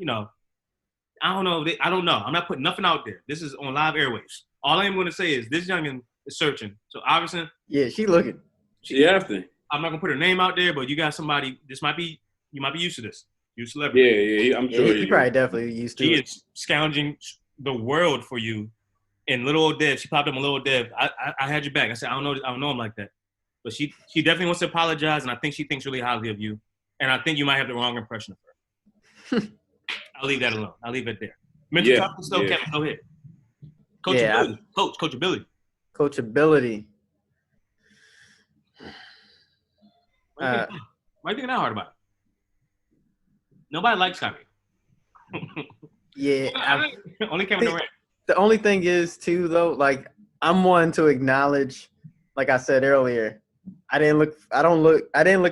I don't know. I don't know. I'm not putting nothing out there. This is on live airwaves. All I'm going to say is this youngin is searching. So Iverson. Yeah, she looking. She after. I'm not going to put her name out there, but you got somebody. You might be used to this. You celebrity. Yeah, I'm sure. He probably definitely used to He it. is scounging the world for you. And little old Dev, she popped up on little old Dev. I had your back. I said, I don't know him like that. But she definitely wants to apologize, and I think she thinks really highly of you. And I think you might have the wrong impression of her. I'll leave that alone. I'll leave it there. Mental toughness, though, Kevin, go ahead. Coachability. Coachability. Coachability. Why are you thinking that hard about it? Nobody likes Kyrie. Yeah. Only Kevin Durant. The only thing is, too, though, like, I'm one to acknowledge, like I said earlier, I didn't look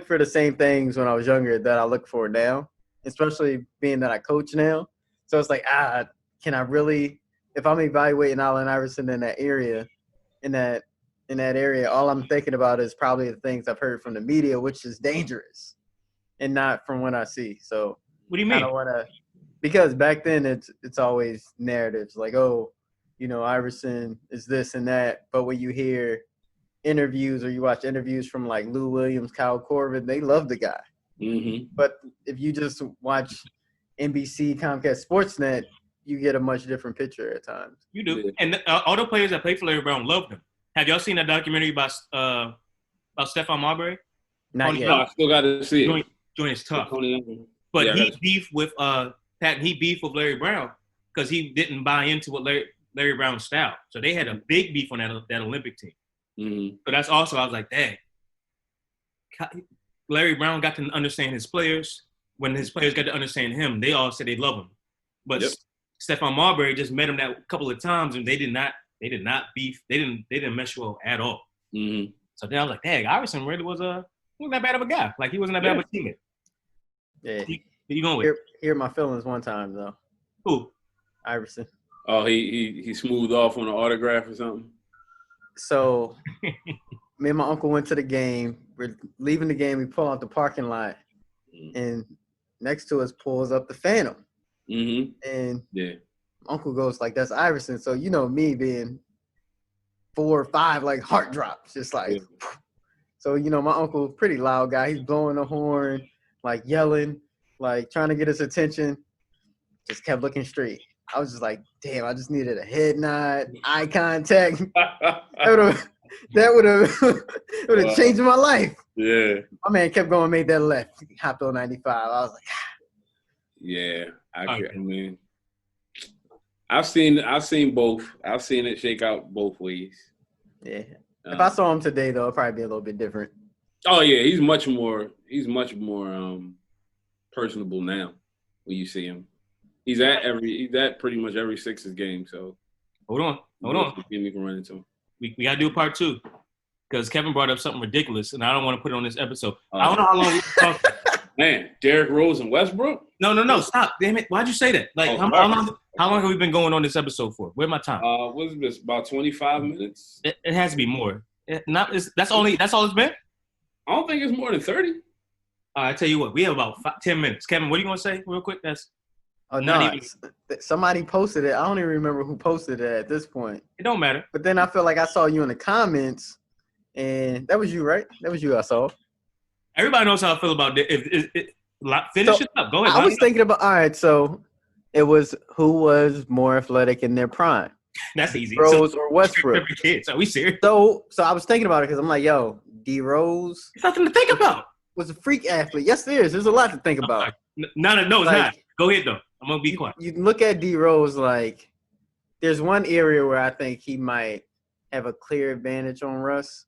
for the same things when I was younger that I look for now, especially being that I coach now. So it's like, can I really, if I'm evaluating Allen Iverson in that area, all I'm thinking about is probably the things I've heard from the media, which is dangerous, and not from what I see. So what do you mean? I don't want to, because back then it's always narratives like, oh, Iverson is this and that. But when you hear interviews or you watch interviews from like Lou Williams, Kyle Corbin, they love the guy. Mm-hmm. But if you just watch NBC, Comcast, Sportsnet, you get a much different picture at times. You do. And all the players that played for Larry Brown loved him. Have y'all seen that documentary about Stephon Marbury? Not yet. No, I still got to see it. Joint is tough. But he beefed with Larry Brown because he didn't buy into what Larry Brown's style. So they had a big beef on that Olympic team. Mm-hmm. So that's also, I was like, dang. Larry Brown got to understand his players. When his players got to understand him, they all said they love him. But Stephon Marbury just met him that couple of times, and they did not beef. They didn't mesh well at all. Mm-hmm. So then I was like, dang, Iverson really wasn't that bad of a guy. Like, he wasn't that bad of a teammate. Yeah. Who you going with? Hear my feelings one time, though. Who? Iverson. Oh, he smoothed off on an autograph or something? So me and my uncle went to the game. We're leaving the game. We pull out the parking lot, and next to us pulls up the Phantom. Mm-hmm. And my uncle goes like, that's Iverson. So, me being 4 or 5, like heart drops, just like. So, my uncle, pretty loud guy. He's blowing the horn, like yelling, like trying to get his attention. Just kept looking straight. I was just like, damn, I just needed a head nod, eye contact. That would have changed my life. Yeah. My man kept going, made that left, hopped on 95. I was like, yeah, I mean, I've seen both. I've seen it shake out both ways. Yeah. If I saw him today, though, it'd probably be a little bit different. Oh yeah, he's much more personable now when you see him. He's at pretty much every Sixers game. So hold on. You can run into him. We got to do part 2 because Kevin brought up something ridiculous, and I don't want to put it on this episode. I don't know how long we talked. Man, Derrick Rose and Westbrook? No, stop. Damn it. Why'd you say that? Like, how long have we been going on this episode for? Where's my time? What is this, about 25 minutes? It has to be more. That's all it's been? I don't think it's more than 30. I tell you what, we have about 10 minutes. Kevin, what are you going to say real quick? Somebody posted it. I don't even remember who posted it at this point. It don't matter. But then I feel like I saw you in the comments, and that was you, right? That was you I saw. Everybody knows how I feel about it. Finish it up. Go ahead. I was thinking about, all right, so it was who was more athletic in their prime. That's easy. Rose or Westbrook. Kids, are we serious? So I was thinking about it because I'm like, yo, D Rose It's nothing to think about. was a freak athlete. Yes, there is. There's a lot to think about. No, it's Like, not. Go ahead though. I'm gonna be quiet. You look at D Rose like there's one area where I think he might have a clear advantage on Russ.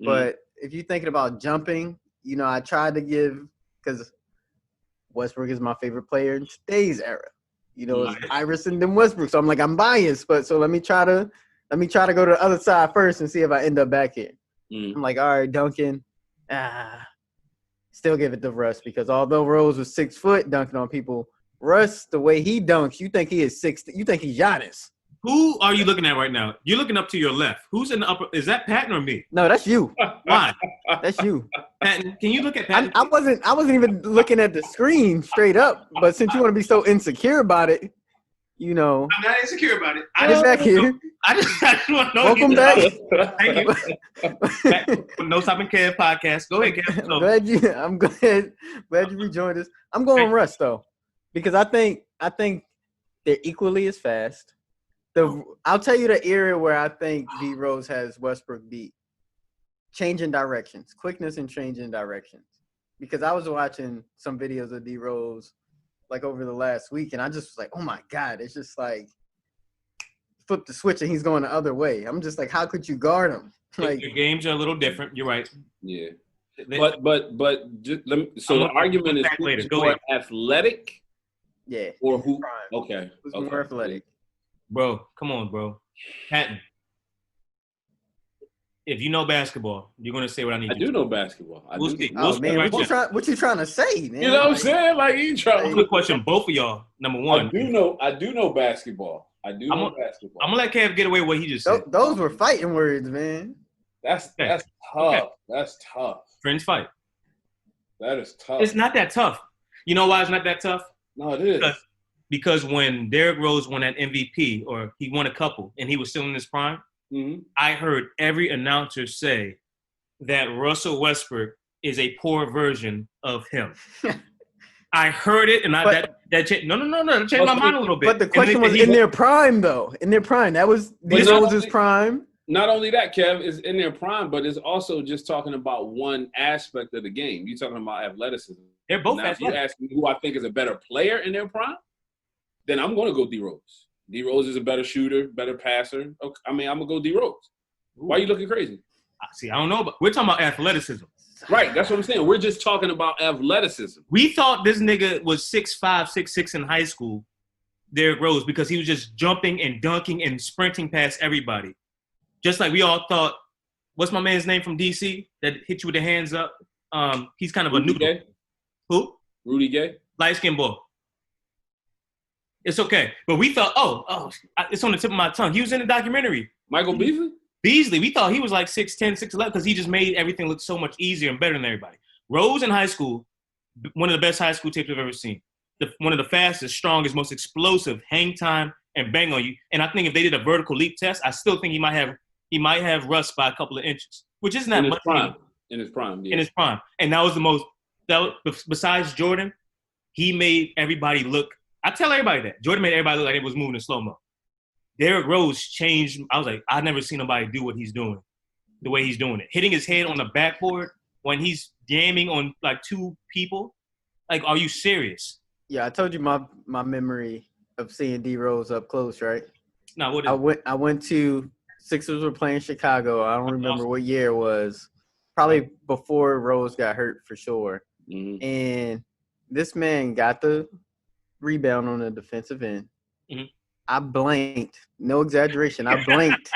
But if you're thinking about jumping, you know, I tried to give because Westbrook is my favorite player in today's era. You know, it's Iverson then Westbrook. So I'm like, I'm biased, but so let me try to go to the other side first and see if I end up back here. I'm like, all right, Duncan. Still give it to Russ because although Rose was 6 foot dunking on people, Russ, the way he dunks, you think he is 6. You think he's Giannis. Who are you looking at right now? You're looking up to your left. Who's in the upper? Is that Patton or me? No, that's you. Why? That's you. Patton, can you look at Patton? I wasn't even looking at the screen straight up. But since you want to be so insecure about it, you know. I'm not insecure about it. Get back here. I just want to know. Welcome back. Thank you. Back to No Stopping Kev podcast. Go ahead, Kev. So, I'm glad you rejoined us. I'm going Russ though, because I think they're equally as fast. I'll tell you the area where I think D Rose has Westbrook beat. Changing directions, quickness and changing directions. Because I was watching some videos of D Rose like over the last week, and I just was like, oh my God, it's just like flip the switch and he's going the other way. I'm just like, how could you guard him? Like your games are a little different. You're right. Yeah. But just, so the argument is who's more athletic? Yeah. Or who? Prime. Okay. Who's more athletic? Bro, come on, bro. Patton. If you know basketball, you're gonna say what I need. I do know basketball. We'll see. Man, what you trying to say, man? You know what I'm saying? Like you trying. I'm gonna question both of y'all. Number one, I do know basketball. Basketball. I'm gonna let Kev get away with what he just said. Those were fighting words, man. That's tough. Okay. That's tough. Friends fight. That is tough. It's not that tough. You know why it's not that tough? No, it is. Because when Derrick Rose won that MVP, or he won a couple, and he was still in his prime, I heard every announcer say that Russell Westbrook is a poor version of him. I heard it, and that changed. No, that changed my mind a little bit. But the question was in their prime, though. In their prime, that was D Rose's prime. Not only that, Kev, is in their prime, but it's also just talking about one aspect of the game. You're talking about athleticism. They're both now, athletic. If you ask me who I think is a better player in their prime, then I'm going to go D Rose. D Rose is a better shooter, better passer. Okay, I'm going to go D Rose. Why are you looking crazy? See, I don't know, but we're talking about athleticism. Right, that's what I'm saying. We're just talking about athleticism. We thought this nigga was 6'5", 6'6" in high school, Derrick Rose, because he was just jumping and dunking and sprinting past everybody. Just like we all thought, what's my man's name from DC that hit you with the hands up? He's kind of Rudy a noodle. Gay? Who? Rudy Gay? Light-skinned boy. It's okay. But we thought, it's on the tip of my tongue. He was in the documentary. Michael Beasley? Beasley, we thought he was like 6'10", 6'11", because he just made everything look so much easier and better than everybody. Rose in high school, one of the best high school tapes I've ever seen. One of the fastest, strongest, most explosive, hang time and bang on you. And I think if they did a vertical leap test, I still think he might have Russ by a couple of inches, which isn't that much. In his prime, yeah. In his prime. And besides Jordan, he made everybody look. I tell everybody that. Jordan made everybody look like it was moving in slow-mo. Derrick Rose changed. I was like, I've never seen nobody do what he's doing, the way he's doing it. Hitting his head on the backboard when he's jamming on like two people. Like, are you serious? Yeah, I told you my memory of seeing D Rose up close, right? No, what is I went to Sixers were playing Chicago. I don't remember what year it was. Probably before Rose got hurt for sure. Mm-hmm. And this man got the rebound on the defensive end. Mm-hmm. I blanked. No exaggeration. I blanked.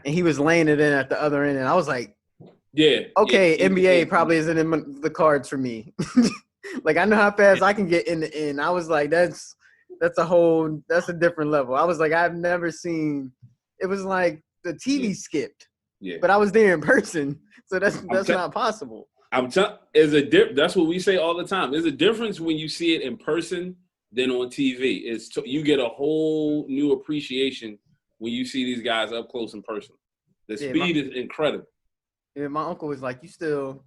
And he was laying it in at the other end. And I was like, okay, NBA probably isn't in the cards for me. Like, I know how fast I can get in the end. I was like, that's a different level. I was like, I've never seen – it was like the TV skipped. Yeah. But I was there in person. So that's not possible. That's what we say all the time. There's a difference when you see it in person than on TV. You get a whole new appreciation when you see these guys up close in person. The speed is incredible. Yeah, my uncle was like, you still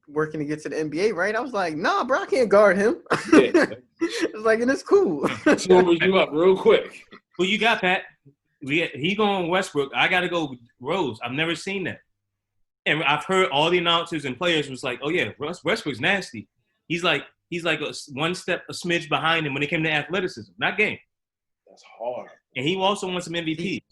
working to get to the NBA, right? I was like, nah, bro, I can't guard him. Yeah. It's like, and it's cool. Sobers you up real quick. Well, you got Pat. He going Westbrook. I got to go with Rose. I've never seen that. And I've heard all the announcers and players was like, oh, yeah, Westbrook's nasty. He's like one step, a smidge behind him when it came to athleticism, not game. That's hard. And he also won some MVPs.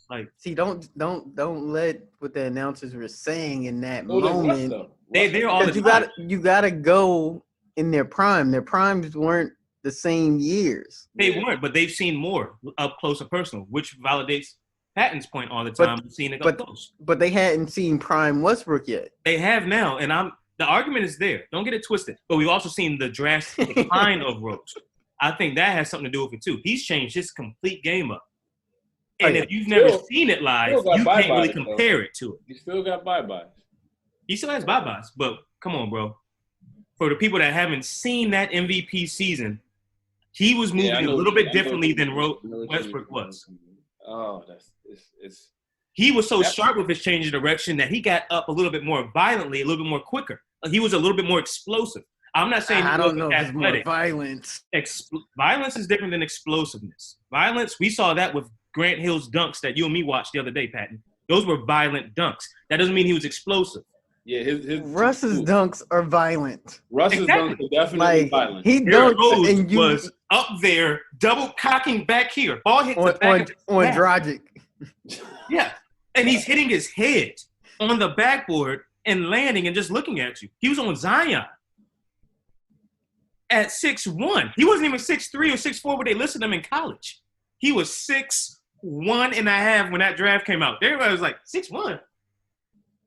Don't let what the announcers were saying in that moment. They're all the time. You gotta go in their prime. Their primes weren't the same years. They weren't, but they've seen more up close and personal, which validates Patton's point all the time. Seeing it up close. But they hadn't seen prime Westbrook yet. They have now, and the argument is there. Don't get it twisted. But we've also seen the drastic decline of Rose. I think that has something to do with it too. He's changed his complete game up. And if you've never seen it live, you can't really compare it to it. He still got bye-byes. He still has bye-byes, but come on, bro. For the people that haven't seen that MVP season, he was moving a little bit differently than Westbrook was. Oh, it's. He was so sharp with his change of direction that he got up a little bit more violently, a little bit more quicker. He was a little bit more explosive. I'm not saying I don't know if it's more violence. Violence is different than explosiveness. Violence, we saw that with Grant Hill's dunks that you and me watched the other day, Patton. Those were violent dunks. That doesn't mean he was explosive. Yeah, his Russ's dunks are violent. Russ's dunks are definitely violent. He dunks and was up there, double cocking back here. Ball hits the back on Dragic. Yeah, and he's hitting his head on the backboard and landing and just looking at you. He was on Zion at 6'1". He wasn't even 6'3" or 6'4", but they listed him in college. He was 6'1.5" when that draft came out. Everybody was like, 6'1"?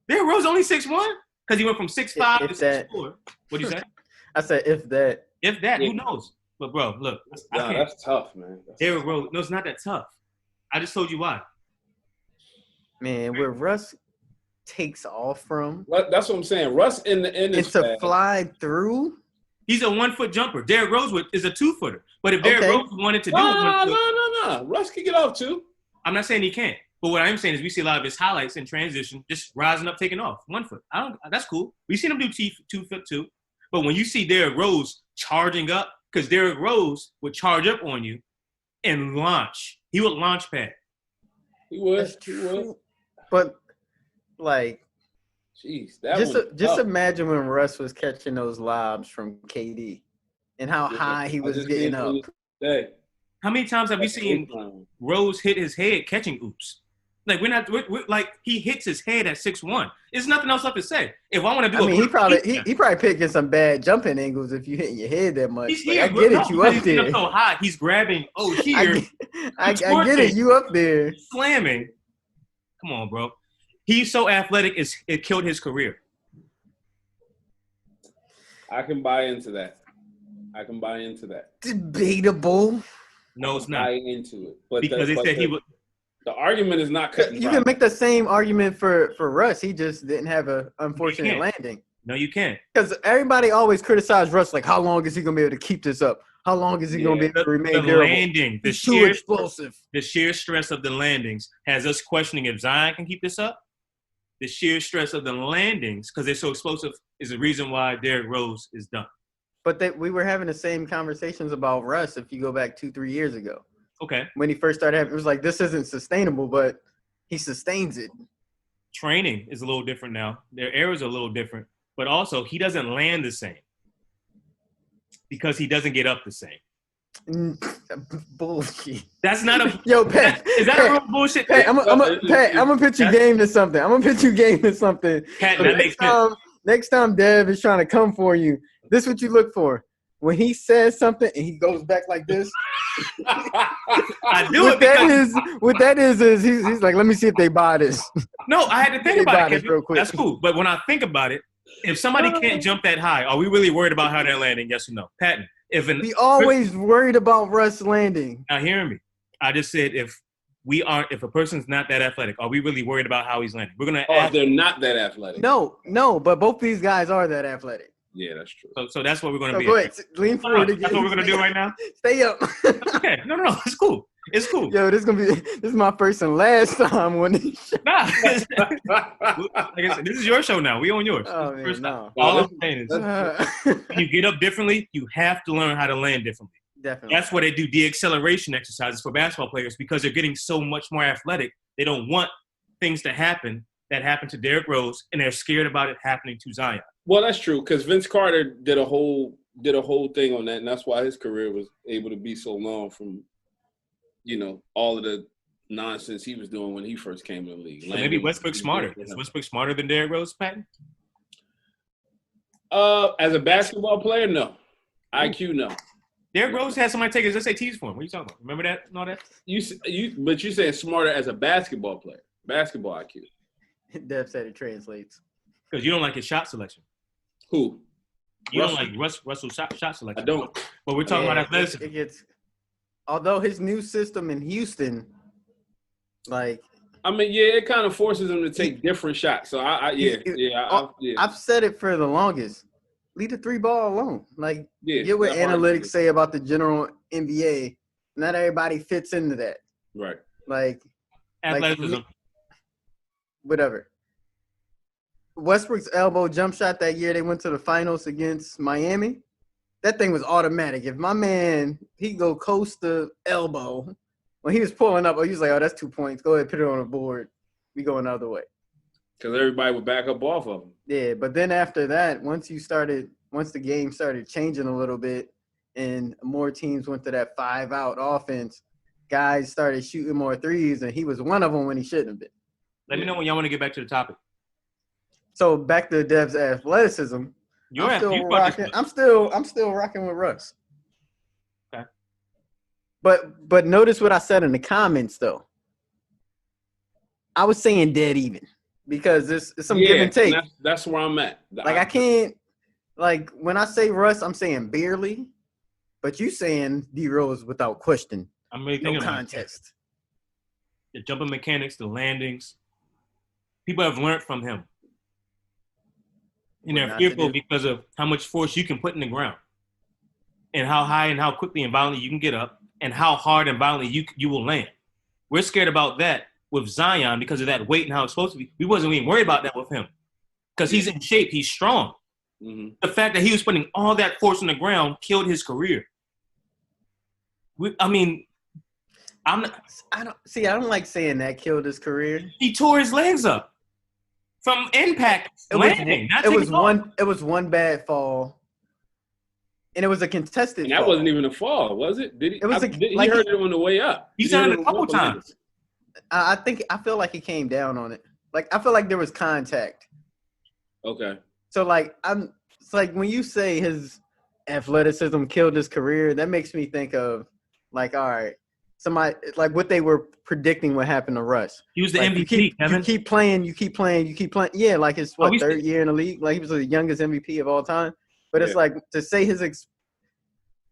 Derrick Rose only 6'1"? Because he went from 6'5" to 6'4". What'd you say? I said, if that. If that, who knows? But, bro, look. That's tough, man. Derrick Rose, no, it's not that tough. I just told you why. Man, where Russ takes off from. That's what I'm saying. Russ in to fly through. He's a 1-foot jumper. Derrick Rose is a 2-footer. But if Derrick Rose wanted to do No. Russ can get off too. I'm not saying he can't. But what I'm saying is we see a lot of his highlights in transition, just rising up, taking off. 1 foot. That's cool. We've seen him do 2 foot too. But when you see Derrick Rose charging up, because Derrick Rose would charge up on you and launch. He would launch pad. He would. But like, jeez, just imagine when Russ was catching those lobs from KD and how high he was getting up. How many times have we seen Rose hit his head catching oops? Like we're like he hits his head at 6'1". There's nothing else left to say. If I want to do, he probably picking some bad jumping angles if you hitting your head that much. I get it, you up there. He's so high, he's grabbing. Oh, here. I get it, you up there slamming. Come on, bro. He's so athletic, it killed his career. I can buy into that. Debatable. No, it's not. Buy into it, but because they said he would. The argument is not cut. You can make the same argument for Russ. He just didn't have an unfortunate landing. No, you can't. Because everybody always criticized Russ, like, how long is he going to be able to keep this up? How long is he going to be able to remain durable? Landing, He's too explosive. The sheer stress of the landings has us questioning if Zion can keep this up. The sheer stress of the landings, because they're so explosive, is the reason why Derrick Rose is done. But we were having the same conversations about Russ if you go back 2-3 years ago. Okay. When he first started having, it was like, this isn't sustainable, but he sustains it. Training is a little different now. Their errors are a little different. But also, he doesn't land the same because he doesn't get up the same. Bullshit. That's not a – Yo, Pat. Is that a real bullshit? Pat, I'm going to pitch you game to something. Pat, next time Dev is trying to come for you, this is what you look for. When he says something and he goes back like this. I do what that is he's like, let me see if they buy this. No, I had to think about it real quick. That's cool. But when I think about it, if somebody can't jump that high, are we really worried about how they're landing? Yes or no? Patton, we always worried about Russ landing. Now hearing me. I just said if a person's not that athletic, are we really worried about how he's landing? We're gonna ask. They're not that athletic. No, but both these guys are that athletic. Yeah, that's true. So that's what we're going to be. Go ahead. Lean forward again. That's what we're going to do right now? Stay up. Okay. No. It's cool. It's cool. Yo, this is my first and last time on this show. Nah. Like I said, this is your show now. We on yours. Oh, man, no. All I'm saying is, when you get up differently, you have to learn how to land differently. Definitely. That's why they do de-acceleration exercises for basketball players, because they're getting so much more athletic. They don't want things to happen that happened to Derrick Rose, and they're scared about it happening to Zion. Well, that's true, because Vince Carter did a whole thing on that, and that's why his career was able to be so long from, all of the nonsense he was doing when he first came in the league. So maybe Westbrook's smarter. Is Westbrook smarter than Derrick Rose, Patton? As a basketball player, no. IQ, no. Derrick Rose had somebody take his SATs for him. What are you talking about? Remember that and all that? But you saying smarter as a basketball player, basketball IQ. Dev said it translates. Because you don't like his shot selection. Who? You don't like Russell's shot selection. I don't. But we're talking about athleticism. It gets. Although his new system in Houston, like. I mean, yeah, it kind of forces him to take different shots. So I've said it for the longest. Leave the 3-ball alone. Like, get what analytics say about the general NBA. Not everybody fits into that. Right. Like, athleticism. Whatever. Westbrook's elbow jump shot that year they went to the finals against Miami, that thing was automatic. If my man, he go coast the elbow, when he was pulling up, he was like, oh, that's 2 points. Go ahead, put it on the board. We going the other way. Because everybody would back up off of him. Yeah, but then after that, once the game started changing a little bit and more teams went to that 5-out offense, guys started shooting more threes, and he was one of them when he shouldn't have been. Let me know when y'all want to get back to the topic. So back to Dev's athleticism. I'm still rocking with Russ. Okay. But notice what I said in the comments though. I was saying dead even because there's some give and take. That's where I'm at. I can't when I say Russ, I'm saying barely, but you saying D Rose without question. I'm really thinking no contest. The jumping mechanics, the landings. People have learned from him. And they're fearful because of how much force you can put in the ground and how high and how quickly and violently you can get up and how hard and violently you will land. We're scared about that with Zion because of that weight and how it's supposed to be. We wasn't even worried about that with him because he's in shape. He's strong. Mm-hmm. The fact that he was putting all that force on the ground killed his career. I don't like saying that killed his career. He tore his legs up from impact landing. It was one bad fall, and it was a contested. And that fall. wasn't even a fall, was it? Did he? It was he heard it on the way up. He's done it a couple times. I feel like he came down on it. Like I feel like there was contact. Okay. So it's like when you say his athleticism killed his career, that makes me think of all right. Somebody like what they were predicting would happen to Russ. He was the MVP, Kevin. You keep playing. Yeah, like his third year in the league. Like he was the youngest MVP of all time. But it's like to say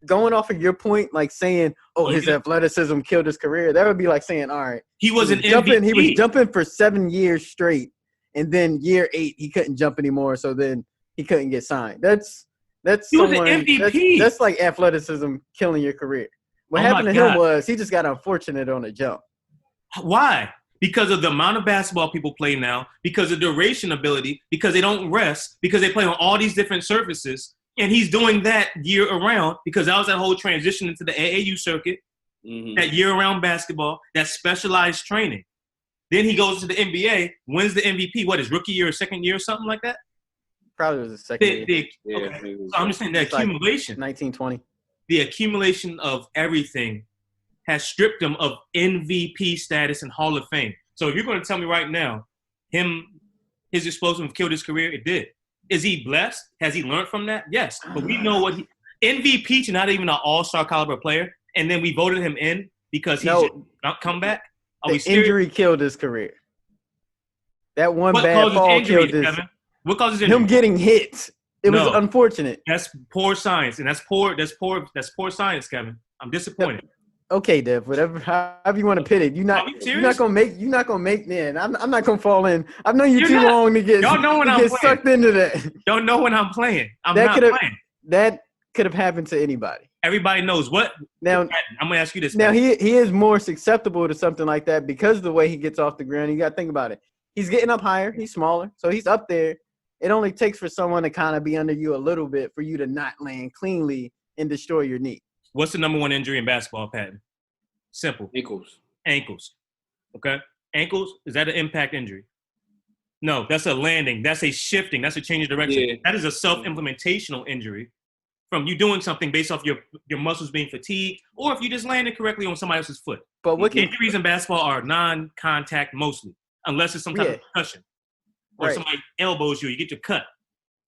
going off of your point, like saying, his athleticism killed his career. That would be like saying, all right, he was an MVP. He was jumping for 7 years straight, and then year 8 he couldn't jump anymore. So then he couldn't get signed. That's he was an MVP. That's like athleticism killing your career. What happened to him was he just got unfortunate on a jump. Why? Because of the amount of basketball people play now, because of duration ability, because they don't rest, because they play on all these different surfaces. And he's doing that year around because that was that whole transition into the AAU circuit, that year-round basketball, that specialized training. Then he goes to the NBA, wins the MVP. What, his rookie year or second year or something like that? Probably was the second year. Okay. So I'm just saying the accumulation. 1920. The accumulation of everything has stripped him of MVP status and Hall of Fame. So if you're going to tell me right now, his explosive killed his career, it did. Is he blessed? Has he learned from that? Yes. But we know what MVP to not even an all-star caliber player, and then we voted him in because he's not come back? The injury killed his career. That one bad fall killed his – what causes injury? Him getting hit. It was unfortunate. That's poor science, and that's poor science, Kevin. I'm disappointed. Okay, Dev. Whatever, however you want to pit it. You're not gonna make. Man, I'm not gonna fall in. I've known you too long to get. Y'all know when I'm playing. Sucked into that. Don't know when I'm playing. I'm not playing. That could have happened to anybody. Everybody knows what. Now I'm gonna ask you this. Now he is more susceptible to something like that because of the way he gets off the ground. You got to think about it. He's getting up higher. He's smaller, so he's up there. It only takes for someone to kind of be under you a little bit for you to not land cleanly and destroy your knee. What's the number one injury in basketball, Patton? Simple. Ankles. Okay? Ankles, is that an impact injury? No, that's a landing. That's a shifting. That's a change of direction. Yeah. That is a self-implementational injury from you doing something based off your muscles being fatigued, or if you just landed correctly on somebody else's foot. But what injuries in basketball are non-contact mostly, unless it's some type of concussion. Or somebody elbows you, you get your cut.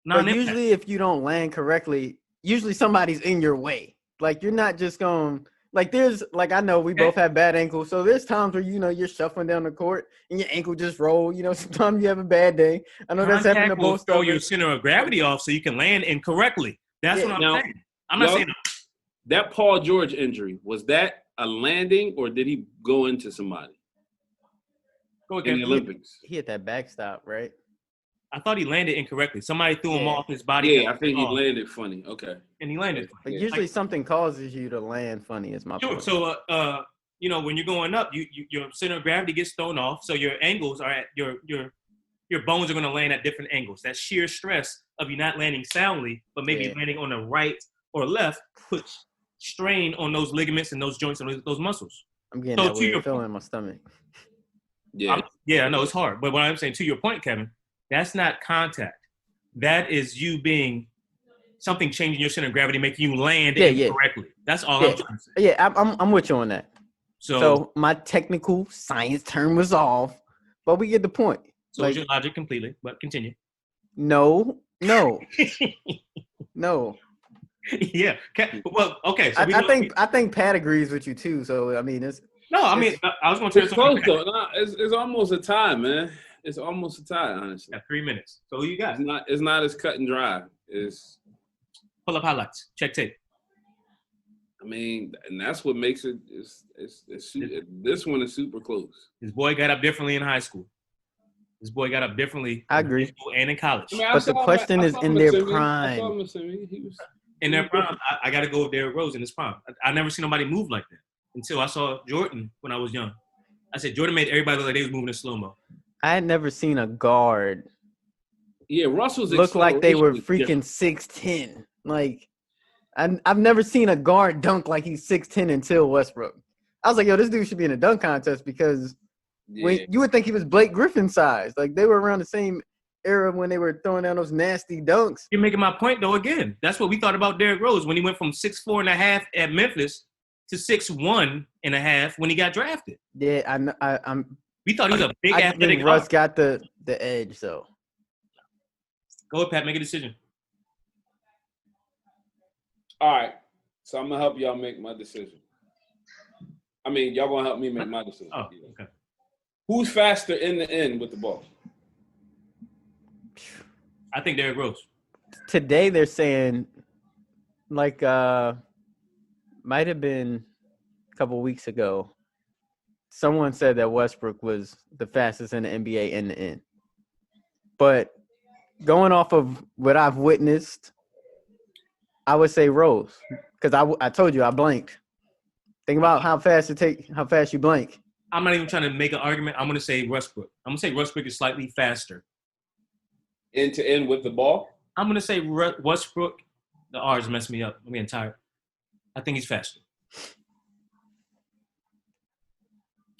But usually if you don't land correctly, usually somebody's in your way. Like, you're not just going – like, there's – like, I know we both have bad ankles. So there's times where, you're shuffling down the court and your ankle just roll. Sometimes you have a bad day. I know that's happened to both. Throw your center of gravity off so you can land incorrectly. That's what I'm saying. I'm not saying that Paul George injury, was that a landing or did he go into somebody? In the Olympics. He hit that backstop, right? I thought he landed incorrectly. Somebody threw him off his body. Yeah, I think he landed funny. Okay. And he landed funny. But usually something causes you to land funny is my point. So, when you're going up, your center of gravity gets thrown off. So your angles are at your bones are going to land at different angles. That sheer stress of you not landing soundly, but maybe landing on the right or left puts strain on those ligaments and those joints and those muscles. I'm getting that weird feeling in my stomach. Yeah. I know it's hard. But what I'm saying, to your point, Kevin, that's not contact. That is you being something changing your center of gravity, making you land incorrectly. That's all I'm trying to say. Yeah, I'm with you on that. So my technical science term was off, but we get the point. So is your logic completely, but continue. No. No. Yeah. Well, okay. So I think Pat agrees with you too. So I mean, I was going to tell you something. Close though. No, it's almost a tie, man. It's almost a tie, honestly. At 3 minutes. So who you got? It's not as cut and dry. Pull up highlights. Check tape. I mean, and that's what makes it. This one is super close. His boy got up differently in high school. His boy got up differently. I agree. In high school and in college. But the question is in their prime. In their prime, I got to go with Derrick Rose in his prime. I never seen nobody move like that until I saw Jordan when I was young. I said Jordan made everybody look like they was moving in slow-mo. I had never seen a guard. Yeah, Russell's look like they were freaking 6'10". Like, I've never seen a guard dunk like he's 6'10" until Westbrook. I was like, yo, this dude should be in a dunk contest because when you would think he was Blake Griffin size. Like, they were around the same era when they were throwing down those nasty dunks. You're making my point, though, again. That's what we thought about Derrick Rose when he went from 6'4.5" at Memphis to 6'1.5" when he got drafted. Yeah, I'm. We thought he was a big athletic. I think Russ got the edge, though. Go ahead, Pat. Make a decision. All right. So I'm going to help y'all make my decision. I mean, y'all going to help me make my decision. Oh, okay. Who's faster in the end with the ball? I think Derrick Rose. Today they're saying, like, might have been a couple weeks ago, someone said that Westbrook was the fastest in the NBA in the end. But going off of what I've witnessed, I would say Rose, because I told you I blanked. Think about how fast you blank. I'm not even trying to make an argument. I'm going to say Westbrook. I'm going to say Westbrook is slightly faster. End to end with the ball? I'm going to say Westbrook. The R's messed me up. I'm getting tired. I think he's faster.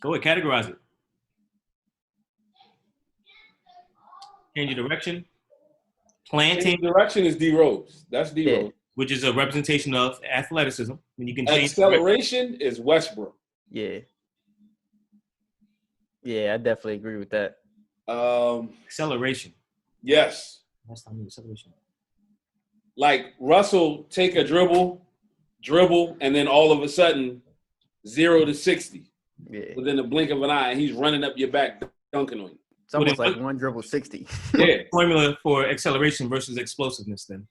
Go ahead, categorize it. Change your direction. Planting. Direction is D Rose. That's D Rose. Which is a representation of athleticism. When you can change acceleration is Westbrook. Yeah. Yeah, I definitely agree with that. Acceleration. Yes. That's not acceleration. Like Russell take a dribble, and then all of a sudden 0 to 60. Yeah. Within the blink of an eye, and he's running up your back, dunking on you. It's almost like one dribble 60. Yeah. Formula for acceleration versus explosiveness, then.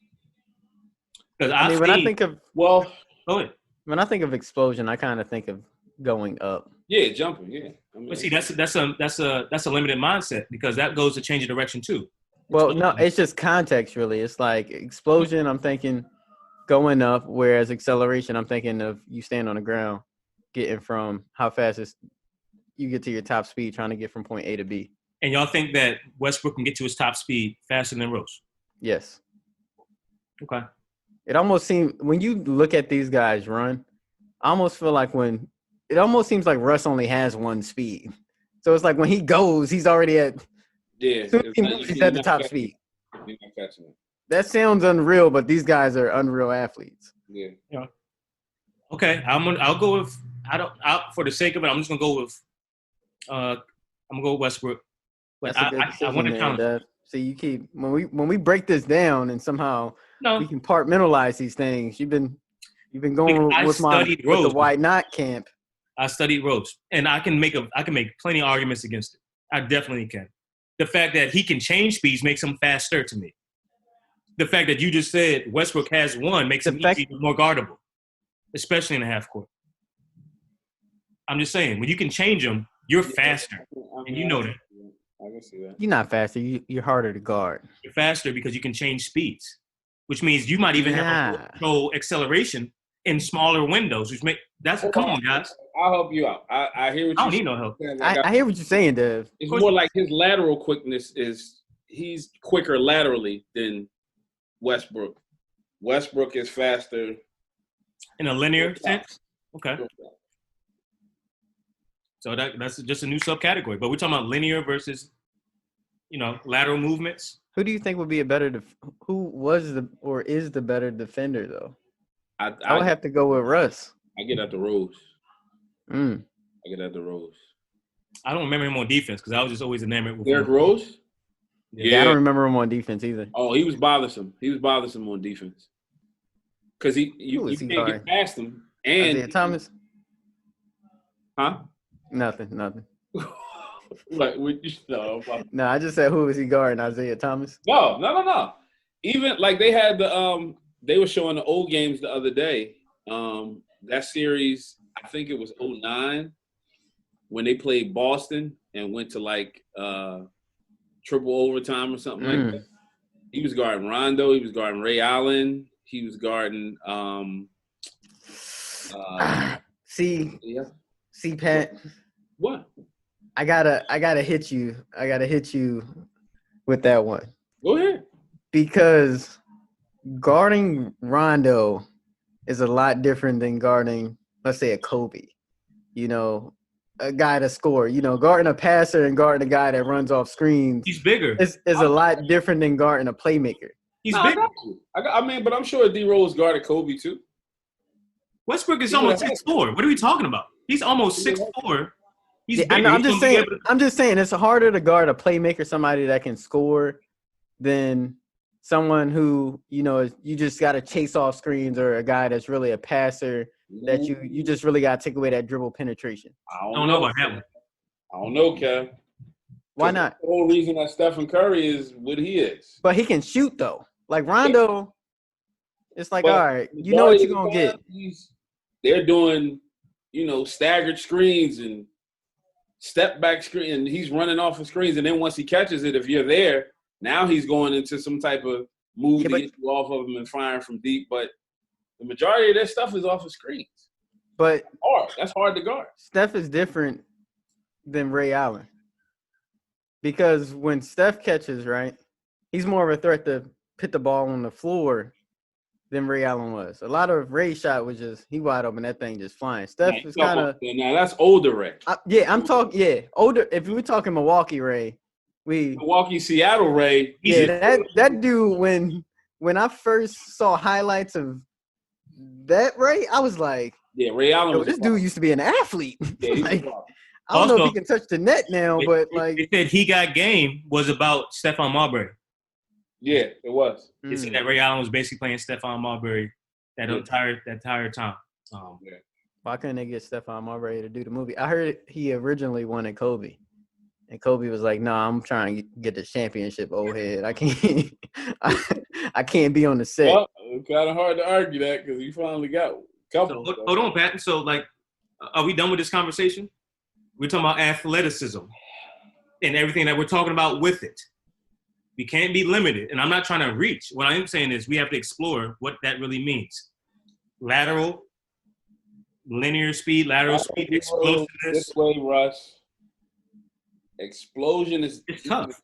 Because when I think of go ahead. When I think of explosion, I kind of think of going up. Yeah, jumping. Yeah. But see, that's a limited mindset because that goes to change of direction too. Well, no, it's just context, really. It's like explosion, I'm thinking going up, whereas acceleration, I'm thinking of you stand on the ground, getting from how fast you get to your top speed, trying to get from point A to B. And y'all think that Westbrook can get to his top speed faster than Rose? Yes. Okay. It almost seems when you look at these guys run, I almost feel like it almost seems like Russ only has one speed. So it's like when he goes, he's already at. Yeah, As soon as he moves, he's at the top speed. You're not catching it. That sounds unreal, but these guys are unreal athletes. Yeah. Okay, I'll go with for the sake of it, I'm just gonna go with I'm gonna go with Westbrook. But That's a good I decision, want to man, challenge. Dev. See, you keep when we break this down and somehow No, we compartmentalize these things. You've been going I with studied with the Rose. Why Not camp. I studied Rose, and I can make plenty of arguments against it. I definitely can. The fact that he can change speeds makes him faster to me. The fact that you just said Westbrook has one makes him easier, more guardable, especially in the half court. I'm just saying, when you can change him, you're faster, and you know that. I can see that. You're not faster. You're harder to guard. You're faster because you can change speeds, which means you might even have a control acceleration in smaller windows. Come on, guys. I'll help you out. I hear what I don't need no help. I hear what you're saying, Dev. It's more like his lateral quickness he's quicker laterally than Westbrook. Westbrook is faster in a linear sense. Okay. So that's just a new subcategory. But we're talking about linear versus, lateral movements. Who do you think would be who was or is the better defender though? I would have to go with Russ. I get at the Rose. I get at the Rose. I don't remember him on defense because I was just always enamored with Derrick Rose. Yeah, I don't remember him on defense either. Oh, he was bothersome. He was bothersome on defense because you can't get past him. And Isaiah Thomas. Huh? Nothing. No, I just said who was he guarding? Isaiah Thomas? No. Even like they had they were showing the old games the other day. That series, I think it was 2009 when they played Boston and went to like triple overtime or something like that. He was guarding Rondo. He was guarding Ray Allen. He was guarding See, Pat. What? I gotta hit you. I gotta hit you with that one. Go ahead. Because guarding Rondo is a lot different than guarding, let's say, a Kobe. A guy to score. Guarding a passer and guarding a guy that runs off screens. He's bigger. Is a lot different than guarding a playmaker. He's bigger. I mean, but I'm sure D Rose guarded Kobe too. Westbrook is almost 6'4". What are we talking about? He's almost 6'4". He's bigger. I'm just saying it's harder to guard a playmaker, somebody that can score, than someone who, you just got to chase off screens, or a guy that's really a passer that you just really got to take away that dribble penetration. I don't know about that one. I don't know, Kev. Why not? The whole reason that Stephen Curry is what he is. But he can shoot, though. Like Rondo, it's like, all right, you know what you're going to get. They're doing, staggered screens and step back screen, and he's running off of screens. And then once he catches it, if you're there, now he's going into some type of move to get you off of him and firing from deep. But the majority of their stuff is off of screens. But that's hard to guard. Steph is different than Ray Allen. Because when Steph catches, right, he's more of a threat to put the ball on the floor than Ray Allen was. A lot of Ray's shot was just, he wide open, that thing just flying. Steph is kind of... Now, that's older Ray. I'm talking, older. If we're talking Milwaukee Ray, Milwaukee, Seattle Ray. That dude, when I first saw highlights of that Ray, I was like, Ray Allen. This dude used to be an athlete. Yeah, I don't know if he can touch the net now, but like they said, He Got Game was about Stephon Marbury. Yeah, it was. They said that Ray Allen was basically playing Stephon Marbury that entire time. Why couldn't they get Stephon Marbury to do the movie? I heard he originally wanted Kobe, and Kobe was like, "No, I'm trying to get the championship, old head. I can't, I can't be on the set." Well, it's kind of hard to argue that because he finally got a couple. So, hold on, Pat. So, are we done with this conversation? We're talking about athleticism and everything that we're talking about with it. We can't be limited. And I'm not trying to reach. What I am saying is we have to explore what that really means. Lateral, linear speed, explosiveness. This way, Russ. Explosion is it's tough.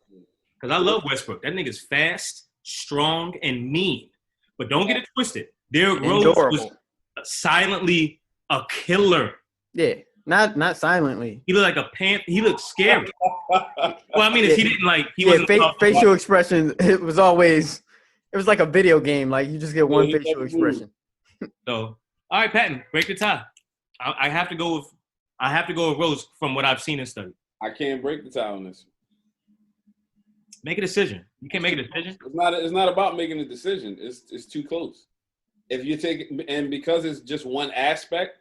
Because I love Westbrook. That nigga's fast, strong, and mean. But don't get it twisted. Derrick Rose was Adorable. silently a killer. Yeah, not silently. He looked like a panther. He looked scary. Well, I mean, if he didn't like, he Yeah, wasn't. facial expression. It was like a video game. Like you just get one he facial never expression. So, all right, Patton, break the tie. I have to go with Rose from what I've seen and studied. I can't break the tie on this. Make a decision. You can't make a decision. It's not about making a decision. It's too close. If you take it, and because it's just one aspect,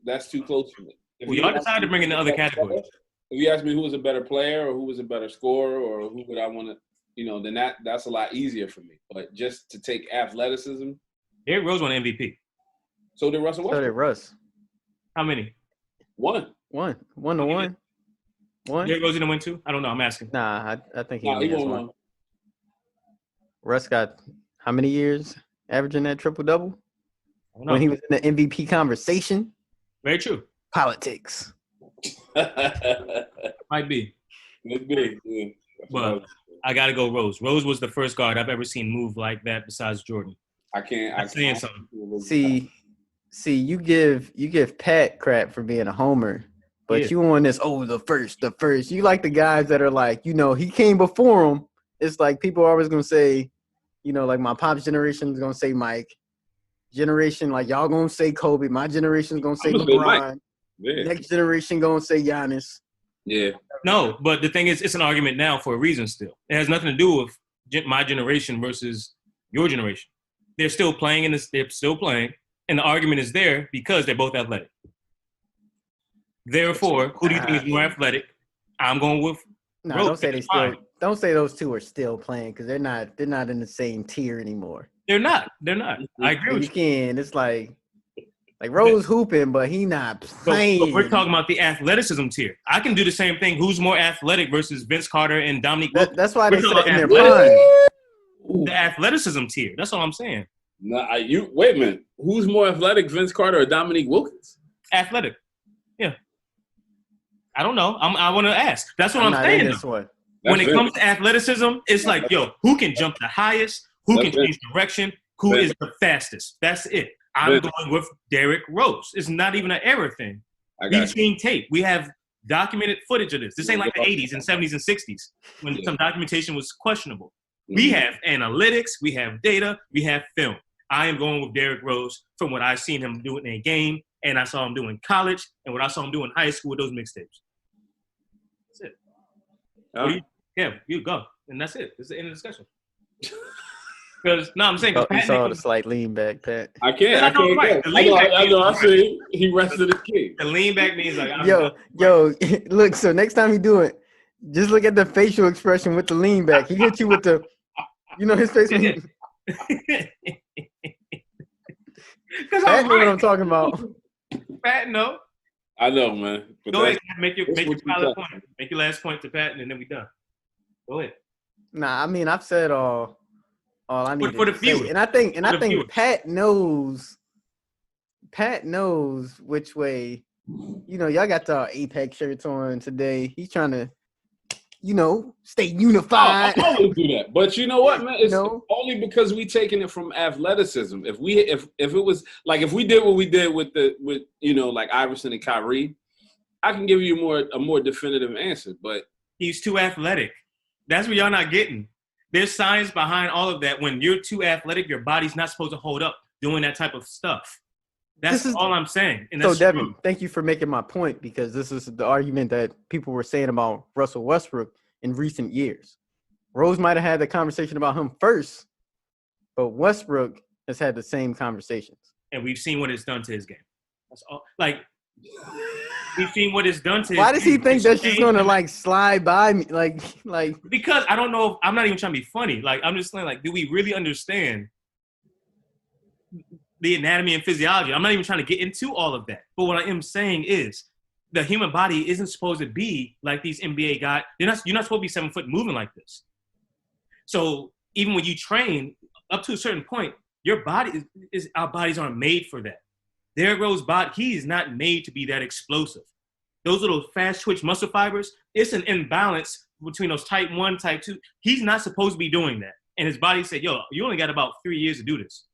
that's too close for me. Well, y'all decided to bring in the other categories. If you ask me who was a better player or who was a better scorer or who would I want to, then that's a lot easier for me. But just to take athleticism. Derrick Rose won MVP. So did Russell Westbrook. So did Russ. How many? One. 1-1. One. Derrick Rose didn't win two? I don't know. I'm asking. Nah, I think he Nah, he only has won one. one. Russ got how many years averaging that triple double? I don't know. When he was in the MVP conversation. Very true. Politics. Might be. It's big. Yeah. But I got to go Rose. Rose was the first guard I've ever seen move like that besides Jordan. I can't. I'm saying something. See, you give Pat crap for being a homer, but you on this, the first. You like the guys that are like, he came before him. It's like people are always gonna say, like my pop's generation is gonna say Mike. Generation, like y'all gonna say Kobe. My generation's gonna say LeBron. Yeah. Next generation gonna say Giannis. Yeah. No, but the thing is, it's an argument now for a reason still. It has nothing to do with my generation versus your generation. They're still playing, and they're still playing. And the argument is there because they're both athletic. Therefore, who do you think is more athletic? I'm going with No, Rose. don't say they still. Don't say those two are still playing because they're not. They're not in the same tier anymore. They're not. I agree with you. It's like Rose hooping, but he not playing. But we're talking about the athleticism tier. I can do the same thing. Who's more athletic versus Vince Carter and Dominique Wilkins? That's why they said in their athletic. prime. The athleticism tier. That's all I'm saying. No, wait a minute. Who's more athletic, Vince Carter or Dominique Wilkins? Athletic. Yeah. I don't know. I want to ask. That's what I'm saying. This one. When it comes to athleticism, it's like, who can jump the highest? Who can change direction? Who is the fastest? That's it. I'm going with Derrick Rose. It's not even an error thing. We've seen tape. We have documented footage of this. This ain't like the 80s and 70s and 60s when some documentation was questionable. We have analytics. We have data. We have film. I am going with Derrick Rose from what I've seen him do in a game, and I saw him do in college, and what I saw him do in high school with those mixtapes. That's it. You go. And that's it. It's the end of the discussion. Because, I'm saying. You saw the slight lean back, Pat. I can't. Right. I know. I see. He rested his kid. The lean back means like. Yo, look. So next time you do it, just look at the facial expression with the lean back. He hit you with the, his face. Because I know what I'm talking about. Pat, no. I know, man. But go ahead, make your valid point. Make your last point to Pat, and then we done. Go ahead. Nah, I mean I've said all I need for the viewer. And I think Pat knows. Pat knows which way. Y'all got the Apex shirts on today. He's trying to, stay unified. I always do that, but you know what, man? It's only because we taking it from athleticism. If it was like if we did what we did with like Iverson and Kyrie, I can give you a more definitive answer. But he's too athletic. That's what y'all not getting. There's science behind all of that. When you're too athletic, your body's not supposed to hold up doing that type of stuff. That's all I'm saying. And that's Devin, true. Thank you for making my point because this is the argument that people were saying about Russell Westbrook in recent years. Rose might have had the conversation about him first, but Westbrook has had the same conversations. And we've seen what it's done to his game. That's all. Like, we've seen what it's done to his game. Why does he think that's just going to, slide by me? Like Because I don't know. I'm not even trying to be funny. Like, I'm just saying, do we really understand the anatomy and physiology? I'm not even trying to get into all of that. But what I am saying is the human body isn't supposed to be like these NBA guys. You're not supposed to be 7 foot moving like this. So even when you train up to a certain point, your body our bodies aren't made for that. Derrick Rose's body, he is not made to be that explosive. Those little fast twitch muscle fibers, it's an imbalance between those type 1, type 2. He's not supposed to be doing that. And his body said, yo, you only got about 3 years to do this.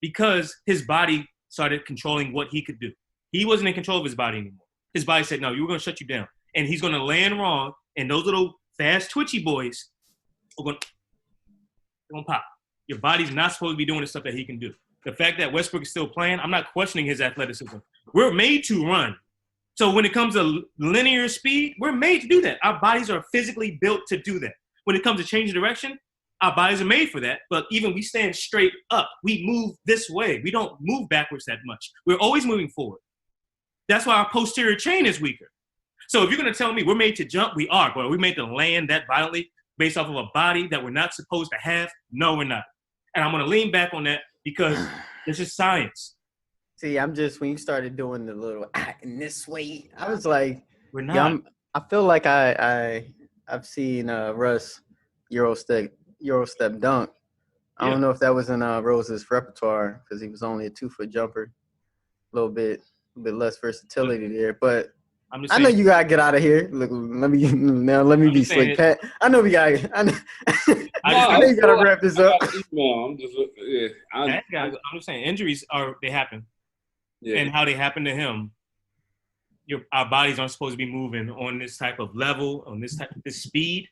Because his body started controlling what he could do. He wasn't in control of his body anymore. His body said, no, we're going to shut you down. And he's going to land wrong, and those little fast, twitchy boys are going to pop. Your body's not supposed to be doing the stuff that he can do. The fact that Westbrook is still playing, I'm not questioning his athleticism. We're made to run. So when it comes to linear speed, we're made to do that. Our bodies are physically built to do that. When it comes to changing direction, our bodies are made for that. But even we stand straight up. We move this way. We don't move backwards that much. We're always moving forward. That's why our posterior chain is weaker. So if you're going to tell me we're made to jump, we are. But are we made to land that violently based off of a body that we're not supposed to have? No, we're not. And I'm going to lean back on that because this is science. See, I'm just, when you started doing the little in this way, I was like, We're not. yeah, I feel like I've seen Russ Euro step dunk. I don't know if that was in Rose's repertoire because he was only a 2-foot jumper. A little bit less versatility there, but I'm just I know you gotta get out of here. Look, let me be slick, Pat. I know we gotta. I know you gotta wrap this up. I'm just saying, injuries they happen, yeah. and how they happen to him. Our bodies aren't supposed to be moving on this type of level, on this speed.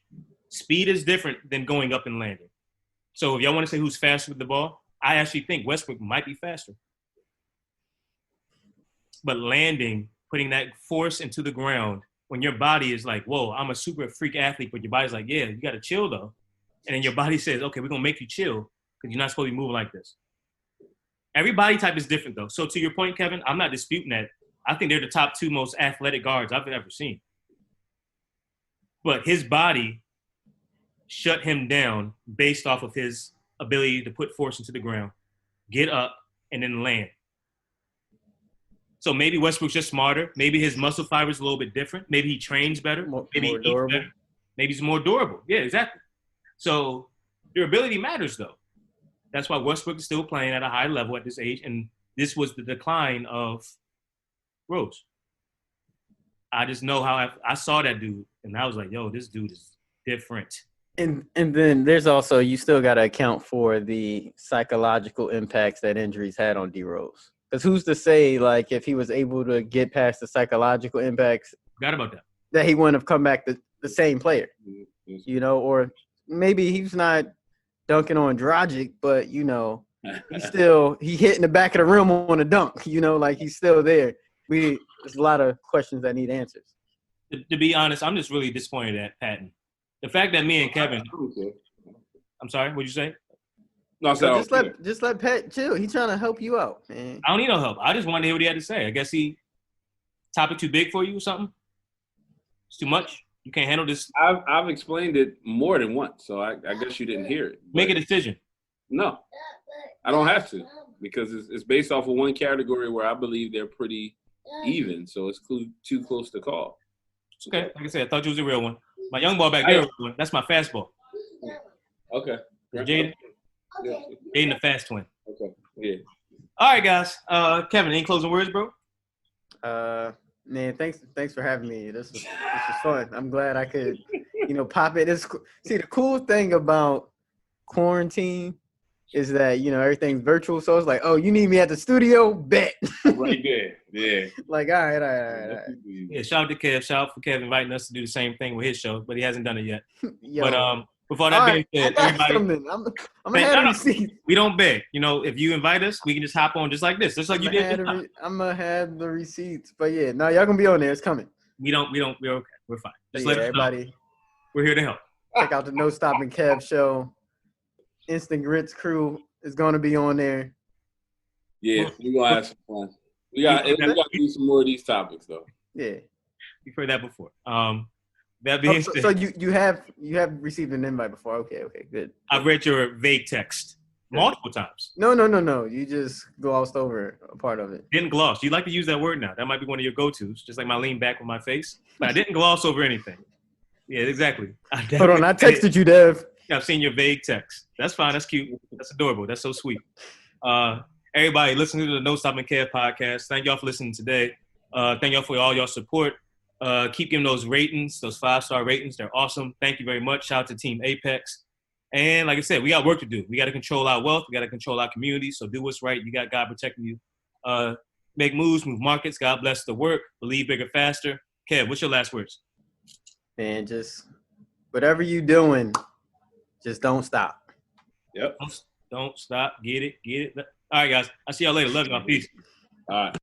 Speed is different than going up and landing. So if y'all want to say who's faster with the ball, I actually think Westbrook might be faster. But landing, putting that force into the ground, when your body is like, whoa, I'm a super freak athlete, but your body's like, yeah, you got to chill, though. And then your body says, okay, we're going to make you chill because you're not supposed to be moving like this. Every body type is different, though. So to your point, Kevin, I'm not disputing that. I think they're the top 2 most athletic guards I've ever seen. But his body shut him down based off of his ability to put force into the ground, get up, and then land. So maybe Westbrook's just smarter. Maybe his muscle fiber is a little bit different. Maybe he trains better. Maybe he eats better. Maybe he's more durable. Yeah, exactly. So durability matters, though. That's why Westbrook is still playing at a high level at this age, and this was the decline of Rose. I just know how I saw that dude, and I was like, yo, this dude is different. And then there's also, you still got to account for the psychological impacts that injuries had on D Rose. Because who's to say, like, if he was able to get past the psychological impacts, forgot about that he wouldn't have come back the same player, you know? Or maybe he's not dunking on Dragic, but, you know, he hit in the back of the rim on a dunk, you know, like he's still there. There's a lot of questions that need answers. To be honest, I'm just really disappointed at Patton. The fact that me and Kevin – I'm sorry, what'd you say? No, so just let Pat chill. He's trying to help you out, man. I don't need no help. I just wanted to hear what he had to say. I guess topic too big for you or something? It's too much? You can't handle this? I've explained it more than once, so I guess you didn't hear it. Make a decision. No, I don't have to because it's based off of one category where I believe they're pretty even, so it's too close to call. It's okay. Like I said, I thought you was a real one. My young ball back there, that's my fastball. Okay. Jaden? Yeah. Jaden the fast twin. Okay. Yeah. All right, guys. Kevin, any closing words, bro? Man, thanks for having me. This was fun. I'm glad I could, pop it. See, the cool thing about quarantine is that, everything's virtual. So it's like, oh, you need me at the studio? Bet. Right there. Yeah. Like, all right. Yeah, shout out to Kev. Shout out for Kev inviting us to do the same thing with his show, but he hasn't done it yet. Yo. But before that being said, everybody, I'm gonna have the receipts. We don't beg. If you invite us, we can just hop on just like this, just like you did. I'm gonna have the receipts, but yeah, no, y'all gonna be on there. It's coming. We're okay. We're fine. Just let everybody know. We're here to help. Check out the No Stopping Kev show. Instant Grits crew is gonna be on there. Yeah, we're gonna have some fun. We got to do some more of these topics though. Yeah, we've heard that before. That being said, so you have received an invite before. Okay, good. I've read your vague text multiple times. No. You just glossed over a part of it. Didn't gloss. You like to use that word now. That might be one of your go-tos, just like my lean back with my face. But I didn't gloss over anything. Yeah, exactly. Hold on, I texted you, Dev. I've seen your vague text. That's fine. That's cute. That's adorable. That's so sweet. Everybody listening to the No Stopping Kev podcast, thank y'all for listening today. Thank y'all for all your support. Keep giving those ratings, those 5-star ratings. They're awesome. Thank you very much. Shout out to Team Apex. And like I said, we got work to do. We got to control our wealth. We got to control our community. So do what's right. You got God protecting you. Make moves, move markets. God bless the work. Believe bigger, faster. Kev, what's your last words? Man, just whatever you doing, just don't stop. Yep. Don't stop. Get it. All right, guys. I'll see y'all later. Love y'all. Peace. All right.